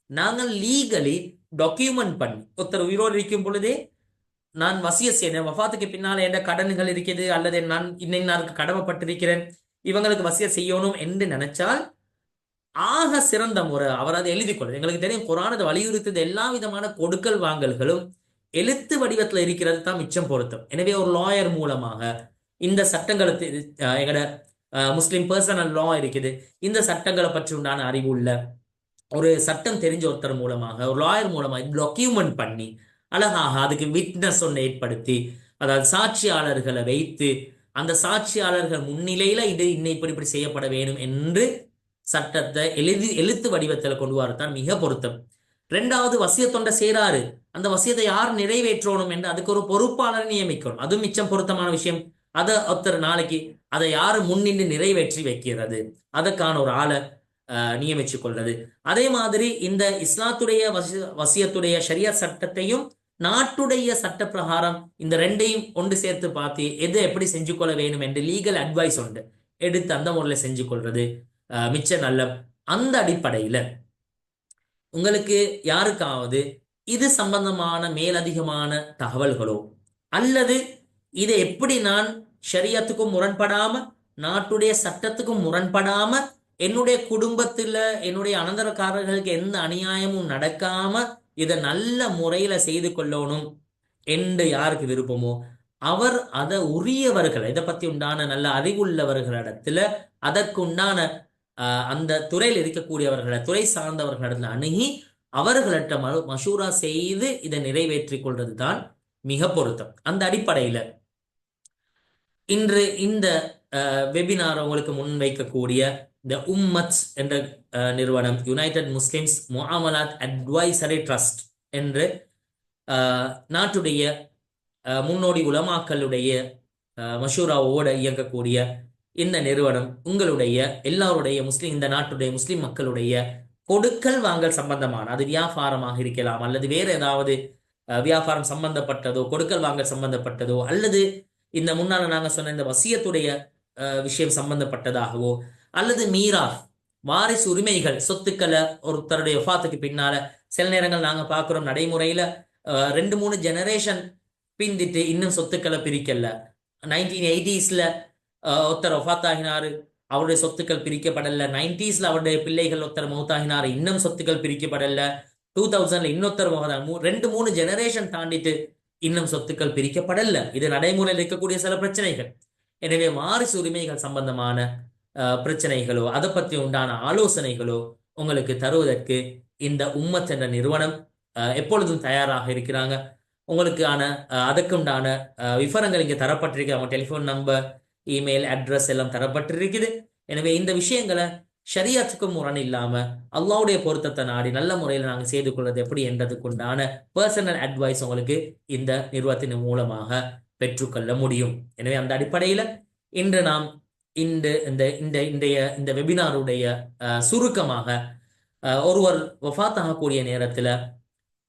நாங்கள் லீகலி டாக்குமெண்ட் பண்ணி ஒருத்தர் உயிரோடு இருக்கும் பொழுதே நான் வசிய செய்யறேன், வஃபாத்துக்கு பின்னால என்ன கடன்கள் இருக்குது அல்லது நான் இன்னைக்கு கடமைப்பட்டிருக்கிறேன், இவங்களுக்கு வசிய செய்யணும் என்று நினைச்சால் ஆக சிறந்த முறை அவர் அதை எழுதி கொள்ளும். எங்களுக்கு தெரியும் குர்ஆன் அதை வலியுறுத்தது எல்லா விதமான கொடுக்கல் வாங்கல்களும் எழுத்து வடிவத்தில் இருக்கிறது தான் மிச்சம் பொருத்தம். எனவே ஒரு லாயர் மூலமாக இந்த சட்டங்களுக்கு எங்கட முஸ்லிம் பர்சனல் லா இருக்குது, இந்த சட்டங்களை பற்றி உண்டான அறிவு உள்ள ஒரு சட்டம் தெரிஞ்ச ஒருத்தர் மூலமாக ஒரு லாயர் மூலமாக டாக்குமெண்ட் பண்ணி அழகாக அதுக்கு விட்னஸ் ஒன்று ஏற்படுத்தி, அதாவது சாட்சியாளர்களை வைத்து அந்த சாட்சியாளர்கள் முன்னிலையில இது இன்னும் இப்படி செய்யப்பட வேணும் என்று சட்டத்தை எழுத்து வடிவத்தில் கொண்டு வரத்தான் மிக பொருத்தம். ரெண்டாவது, வசியத்தொண்ட சேராரு, அந்த வசியத்தை யார் நிறைவேற்றணும் என்று அதுக்கு ஒரு பொறுப்பாளரை நியமிக்கணும், அதுவும் மிச்சம் பொருத்தமான விஷயம். அதை ஒருத்தர் நாளைக்கு அதை யாரு முன்னின்று நிறைவேற்றி வைக்கிறது, அதற்கான ஒரு ஆளை நியமிச்சு கொள்றது. அதே மாதிரி இந்த இஸ்லாத்துடைய வசியத்துடைய ஷரியா சட்டத்தையும் நாட்டுடைய சட்ட பிரகாரம் இந்த ரெண்டையும் ஒன்று சேர்த்து பார்த்து எதை எப்படி செஞ்சு கொள்ள வேணும் என்று லீகல் அட்வைஸ் உண்டு எடுத்து அந்த முறையில் செஞ்சு கொள்றது மிச்ச நல்ல. அந்த அடிப்படையில உங்களுக்கு யாருக்காவது இது சம்பந்தமான மேலதிகமான தகவல்களோ அல்லது இதை எப்படி நான் ஷரியத்துக்கும் முரண்படாம நாட்டுடைய சட்டத்துக்கும் முரண்படாம என்னுடைய குடும்பத்துல என்னுடைய அனந்தரக்காரர்களுக்கு எந்த அநியாயமும் நடக்காம இதை நல்ல முறையில செய்து கொள்ளணும் என்று யாருக்கு விருப்பமோ அவர் அதை உரியவர்கள், இதை பத்தி உண்டான நல்ல அறிவுள்ளவர்களிடத்துல அதற்கு உண்டான அந்த துறையில் இருக்கக்கூடியவர்களை துறை சார்ந்தவர்களிடத்துல அணுகி அவர்கள்ட்ட மஷூரா செய்து இதை நிறைவேற்றி கொள்வது தான் மிக பொருத்தம். அந்த அடிப்படையில இன்று இந்த வெபினார் உங்களுக்கு முன்வைக்கக்கூடிய இந்த உம்மத் என்ற நிறுவனம் யுனைடெட் முஸ்லிம்ஸ் முஆமலாத் அட்வைசரி ட்ரஸ்ட் என்று நாட்டுடைய முன்னோடி உலமாக்களுடைய மஷூராவோட இயங்கக்கூடிய இந்த நிறுவனம் உங்களுடைய எல்லாருடைய இந்த நாட்டுடைய முஸ்லிம் மக்களுடைய கொடுக்கல் வாங்கல் சம்பந்தமான, அது வியாபாரமாக இருக்கலாம் அல்லது வேற ஏதாவது வியாபாரம் சம்பந்தப்பட்டதோ கொடுக்கல் வாங்கல் சம்பந்தப்பட்டதோ அல்லது இந்த முன்னால நாங்க சொன்ன இந்த வசியத்துடைய விஷயம் சம்பந்தப்பட்டதாகவோ அல்லது மீராஸ் வாரிசு உரிமைகள் சொத்துக்களை ஒருத்தருடைய வஃபாத்துக்கு பின்னால சில நேரங்கள் நாங்க பார்க்கிறோம் நடைமுறையில 2-3 ஜெனரேஷன் பிந்திட்டு இன்னும் சொத்துக்களை பிரிக்கல. 1980s ஒருத்தர் வஃபாத்தாகினாரு, அவருடைய சொத்துக்கள் பிரிக்கப்படல. 90s அவருடைய பிள்ளைகள் ஒருத்தர் மௌத்தாகினாரு, இன்னும் சொத்துக்கள் பிரிக்கப்படல. 2000 இன்னொருத்தர் 2-3 ஜெனரேஷன் தாண்டிட்டு இன்னும் சொத்துக்கள் பிரிக்கப்படல. இது நடைமுறையில் இருக்கக்கூடிய சில பிரச்சனைகள். எனவே வாரிசு உரிமைகள் சம்பந்தமான பிரச்சனைகளோ அதை பற்றி உண்டான ஆலோசனைகளோ உங்களுக்கு தருவதற்கு இந்த உம்மத் என்ற நிறுவனம் எப்பொழுதும் தயாராக இருக்கிறாங்க. உங்களுக்கான அதற்குண்டான விவரங்கள் இங்கே தரப்பட்டிருக்கு. அவங்க டெலிஃபோன் நம்பர், இமெயில் அட்ரஸ் எல்லாம் தரப்பட்டிருக்குது. எனவே இந்த விஷயங்களை ஷரியத்துக்கும் முரண் இல்லாம அல்லாஹ்வுடைய பொருத்தத்தை நாடி நல்ல முறையில் நாங்கள் செய்து கொள்வது எப்படி என்றதுக்குண்டான பர்சனல் அட்வைஸ் உங்களுக்கு இந்த நிறுவனத்தின் மூலமாக பெற்றுக்கொள்ள முடியும். எனவே அந்த அடிப்படையில இன்று நாம் இந்த வெபினாருடைய சுருக்கமாக ஒருவர் வஃபாத் ஆகக்கூடிய நேரத்துல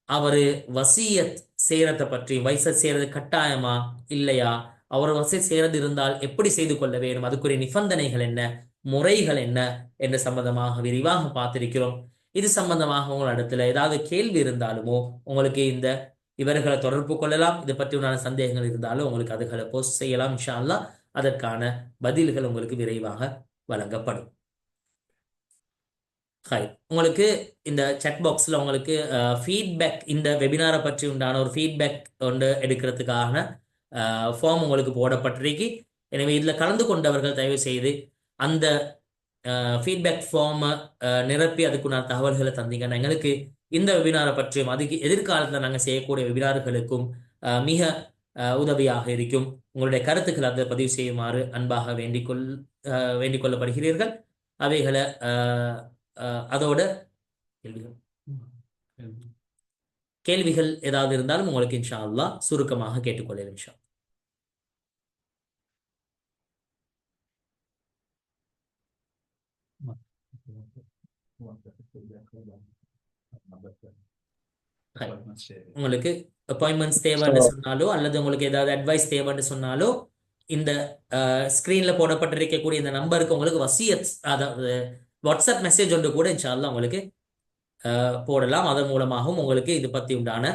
அவரு வசியத் செய்யறதை பற்றி, வயசத் செய்யறது கட்டாயமா இல்லையா, அவர் வசியத் செய்யறது இருந்தால் எப்படி செய்து கொள்ள வேண்டும், அதுக்குரிய நிபந்தனைகள் என்ன, முறைகள் என்ன என்று சம்பந்தமாக விரிவாக பார்த்திருக்கிறோம். இது சம்பந்தமாக உங்களிடத்துல ஏதாவது கேள்வி இருந்தாலுமோ உங்களுக்கு இந்த இவர்களை தொடர்பு கொள்ளலாம். இதை பற்றி உண்டான சந்தேகங்கள் இருந்தாலும் உங்களுக்கு அதுகளை போஸ்ட் செய்யலாம். இன்ஷா அல்லாஹ் அதற்கான பதில்கள் உங்களுக்கு விரைவாக வழங்கப்படும். ஹாய், உங்களுக்கு இந்த chat பாக்ஸில் உங்களுக்கு ஃபீட்பேக், இந்த வெபினாரை பற்றி உண்டான ஒரு ஃபீட்பேக் கொண்டு எடுக்கிறதுக்கான ஃபார்ம் உங்களுக்கு போடப்பட்டிருக்கு. எனவே இதில் கலந்து கொண்டவர்கள் தயவு செய்து அந்த ஃபீட்பேக் ஃபார்மை நிரப்பி அதுக்குண்டான தகவல்களை தந்தீங்கன்னா எங்களுக்கு இந்த வெபினாரை பற்றியும் அதுக்கு எதிர்காலத்தில் நாங்கள் செய்யக்கூடிய வெபினார்களுக்கும் மிக உதவியாக இருக்கும். உங்களுடைய கருத்துக்களை அதை பதிவு செய்யுமாறு அன்பாக வேண்டிக் கொள்ளப்படுகிறீர்கள். அவைகளை அதோட கேள்விகள் ஏதாவது இருந்தாலும் உங்களுக்கு இன்ஷா அல்லாஹ் சுருக்கமாக கேட்டுக்கொள்ளலாம் இன்ஷா. உங்களுக்கு அப்பாயின்மெண்ட்ஸ் தேவைன்னு சொன்னாலோ அல்லது உங்களுக்கு ஏதாவது அட்வைஸ் தேவைன்னு சொன்னாலோ இந்த ஸ்கிரீன்ல போடப்பட்டிருக்கக்கூடிய இந்த நம்பருக்கு உங்களுக்கு வசியத், அதாவது வாட்ஸ்அப் மெசேஜ் ஒன்று கூட இன்ஷா அல்லாஹ் உங்களுக்கு போடலாம். அதன் மூலமாகவும் உங்களுக்கு இது பற்றி உண்டான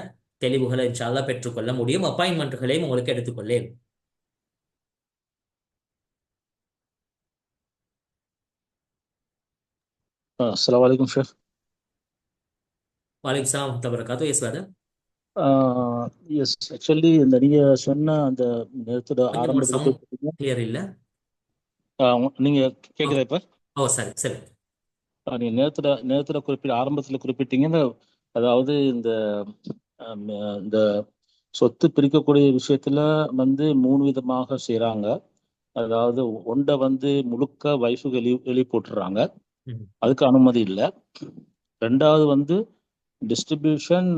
தெளிவுகளை இன்ஷா அல்லாஹ் பெற்றுக்கொள்ள முடியும். அப்பாயின்மெண்ட்களையும் உங்களுக்கு எடுத்துக்கொள்ளேன். அஸ்ஸலாமு அலைக்கும் ஷேக். வலைக்கும் ஸலாம் வரஹ்மத்துல்லாஹி வபரகாத்துஹு. Yes brother. எஸ், ஆக்சுவலி இந்த நீங்க சொன்ன அந்த நேரத்தோட ஆரம்பத்தில் கிளியர் இல்ல, நீங்க கேக்குதா இப்ப? ஓ சரி சரி. நீங்க நேரத்துல ஆரம்பத்தில் குறிப்பிட்டீங்க, அதாவது இந்த இந்த சொத்து பிரிக்கக்கூடிய விஷயத்துல வந்து 3 விதமாக செய்யறாங்க. அதாவது ஒன்றை வந்து முழுக்க வைஃபுக்கு எழுதி போட்டுறாங்க, அதுக்கு அனுமதி இல்லை. ரெண்டாவது வந்து டிஸ்ட்ரிபியூஷன்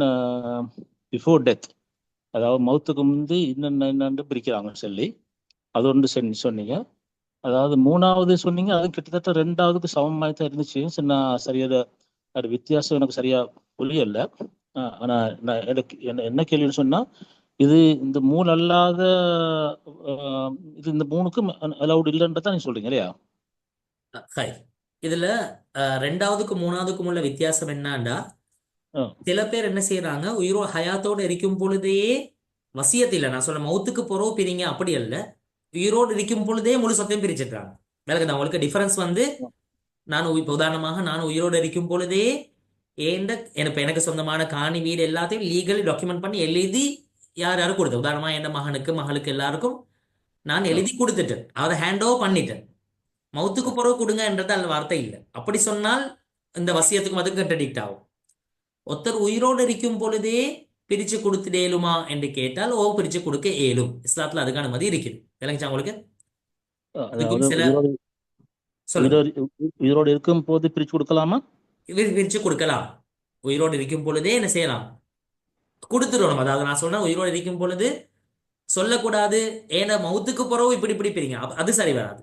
பிஃபோர் டெத், அதாவது மௌத்துக்கு முந்தி என்னென்னு பிரிக்கிறாங்கன்னு சொல்லி அது ஒன்று சொன்னீங்க. அதாவது மூணாவது சொன்னீங்க, அது கிட்டத்தட்ட ரெண்டாவதுக்கு சமமாக தான் இருந்துச்சு. நான் சரியாக அது வித்தியாசம் எனக்கு சரியா புரியல. ஆனா நான் எனக்கு என்ன கேள்வின்னு சொன்னா, இது இந்த மூணு அல்லாத இது இந்த மூணுக்கும் அலவுட் இல்லைன்றதான் நீங்க சொல்றீங்க இல்லையா? இதுல ரெண்டாவதுக்கும் மூணாவதுக்கும் உள்ள வித்தியாசம் என்னன்னா, சில பேர் என்ன செய்யறாங்க, ஹயாத்தோடு இருக்கும் பொழுதே வசியத்தில், நான் சொல்ல மௌத்துக்கு பொறவு பிரிங்க அப்படி அல்ல, உயிரோடு இருக்கும் பொழுதே முழு சொத்தையும் பிரிச்சிருக்காங்க. விளக்குது அவங்களுக்கு டிஃபரன்ஸ் வந்து, நான் இப்போ உதாரணமாக நான் உயிரோடு இருக்கும் பொழுதே எனக்கு சொந்தமான காணி வீடு எல்லாத்தையும் லீகலி டாக்குமெண்ட் பண்ணி எழுதி யார் யாரும் கொடுத்தேன். உதாரணமா என் மகனுக்கு மகளுக்கு எல்லாருக்கும் நான் எழுதி கொடுத்துட்டேன், அதை ஹேண்ட் ஓவர் பண்ணிட்டேன். மௌத்துக்கு பிறகு கொடுங்க என்றது அந்த வார்த்தை இல்லை. அப்படி சொன்னால் இந்த வசியத்துக்கும் அதுக்கு கண்டடிக்ட் ஆகும். ஒருத்தர் உயிரோடு இருக்கும் பொழுதே பிரிச்சு கொடுத்துடேலுமா என்று கேட்டால் பிரிச்சு கொடுக்க ஏலும். இஸ்லாத்துல அதுக்கான மதி இருக்குது. விளங்குச்சா உங்களுக்கு? உயிரோடு இருக்கும் போது பிரிச்சு கொடுக்கலாமா? பிரிச்சு கொடுக்கலாம். உயிரோடு இருக்கும் பொழுதே என்ன செய்யலாம், கொடுத்துடணும். அதாவது நான் சொன்ன உயிரோடு இருக்கும் பொழுது சொல்லக்கூடாது, ஏன்னா மௌத்துக்கு பிறகு இப்படி பிரிங்க, அது சரி வராது.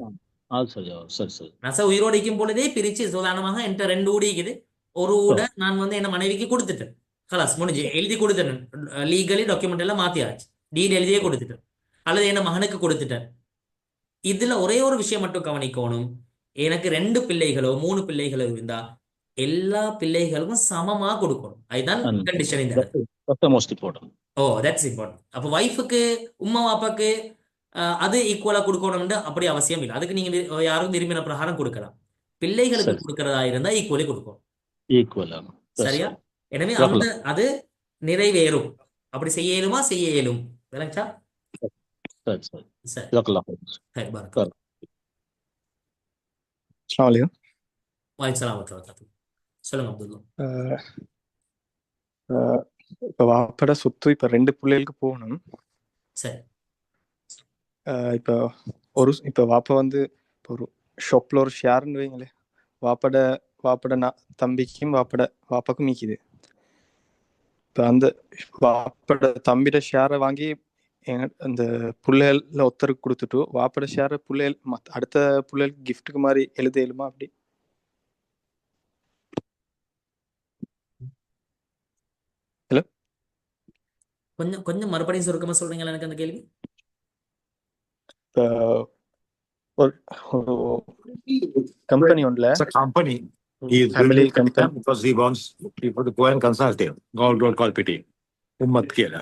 நான் உயிரோடு இருக்கும் பொழுதே பிரிச்சு, உதாரணமாக என்கிட்ட 2 ஊடி இருக்குது, ஒரு ஊட நான் வந்து என்ன மனைவிக்கு கொடுத்துட்டேன், கலாஸ் முடிஞ்சு எழுதி கொடுத்துட்டேன், லீகலி டாக்குமெண்ட் எல்லாம் மாத்தியாச்சு, டீட் எழுதியே கொடுத்துட்டேன், அல்லது என்ன மகனுக்கு கொடுத்துட்டேன். இதுல ஒரே ஒரு விஷயம் மட்டும் கவனிக்கணும், எனக்கு 2 பிள்ளைகளோ 3 பிள்ளைகளோ இருந்தா எல்லா பிள்ளைகளுக்கும் சமமா கொடுக்கணும். அதுதான் கண்டிஷன். இந்த தட்ஸ் இம்பார்ட்டன்ட். அப்ப வைஃபுக்கு உம்மா அப்பாக்கு அது ஈக்குவலா கொடுக்கணும்னு அப்படி அவசியம் இல்லை. அதுக்கு நீங்க யாரும் விரும்பின பிரகாரம் கொடுக்கலாம். பிள்ளைகளுக்கு கொடுக்கறதா இருந்தா ஈக்குவலி கொடுக்கும். சரியா? எனவே அந்த அது நிறைவேறும். அப்படி செய்ய இயலுமா? செய்ய இயலும். விளங்குச்சா? சொல்லுங்க அப்துல்லா. இப்ப வாப்பட சொத்து இப்ப 2 பிள்ளைகளுக்கு போகணும். சரி. இப்ப வாப்பா வந்து ஒரு ஷாப்ல ஒரு ஷேர்னு வைங்களே, வாப்பட தம்பிக்கும் வாப்பாக்கும் மீக்குது. இப்ப அந்த வாப்பட தம்பிட ஷேரை வாங்கி அந்த பிள்ளைகள்ல ஒருத்தருக்கு கொடுத்துட்டு வாப்பட ஷேரை பிள்ளைகள் அடுத்த பிள்ளைகளுக்கு கிஃப்ட்டுக்கு மாதிரி எழுத இயலுமா? அப்படி கொஞ்சம் மறுபடியும் சுருக்கமா சொல்றீங்களா எனக்கு அந்த கேள்வி? company only. It's a company. He is family company because he wants people to go and consult him. Gold call PT. Ummat kela.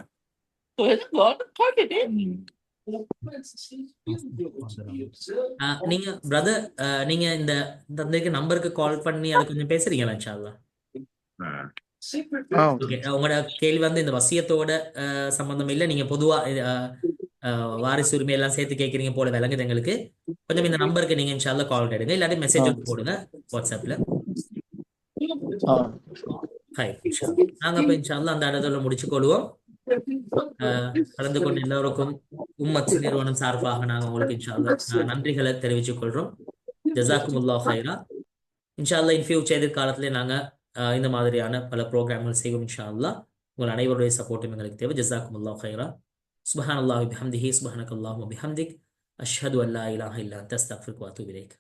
நீங்க பிரதர், நீங்க இந்த தந்தைக்கு நம்பருக்கு கால் பண்ணி அதை கொஞ்சம் பேசுறீங்களா இன்ஷா அல்லாஹ்? ஓகே. ஓகே. உங்களோட கேள்வி வந்து இந்த வசியத்தோட சம்பந்தம் இல்லை, நீங்க பொதுவா வாரிசு உரிமை எல்லாம் சேர்த்து கேட்குறீங்க போல விளங்குது எங்களுக்கு. கொஞ்சம் இந்த நம்பருக்கு நீங்க இன்ஷா அல்லாஹ் கால் எடுங்க, இல்லாட்டி மெசேஜ் போடுங்க வாட்ஸ்அப்ல. ஹாய் இன்ஷா அல்லாஹ். நாங்க அப்ப இன்ஷா அல்லாஹ் அந்த இடத்துல முடிச்சுக்கொள்வோம். கலந்து கொண்ட எல்லோருக்கும் உம்மத் நிறுவனம் சார்பாக நாங்கள் உங்களுக்கு இன்ஷா அல்லாஹ் நன்றிகளை தெரிவித்துக் கொள்றோம். ஜஸாக்குமுல்லாஹ் ஹைரா. இன்ஷா அல்லாஹ் இன் ஃபியூச்சர் எதிர்காலத்திலே நாங்கள் இந்த மாதிரியான பல ப்ரோக்ராம்கள் செய்வோம் இன்ஷா அல்லாஹ். உங்கள் அனைவருடைய சப்போர்ட்டும் எங்களுக்கு தேவை. ஜஸாக்குமுல்லாஹ் ஹைரா. சுப்ஹானல்லாஹி பிஹம்திஹி சுப்ஹானக்கல்லாஹு வபிஹம்திக் அஷ்ஹது அல்லா இலாஹ இல்லா அன்த அஸ்தக்ஃபிருக வ அத்தூபு இலைக்.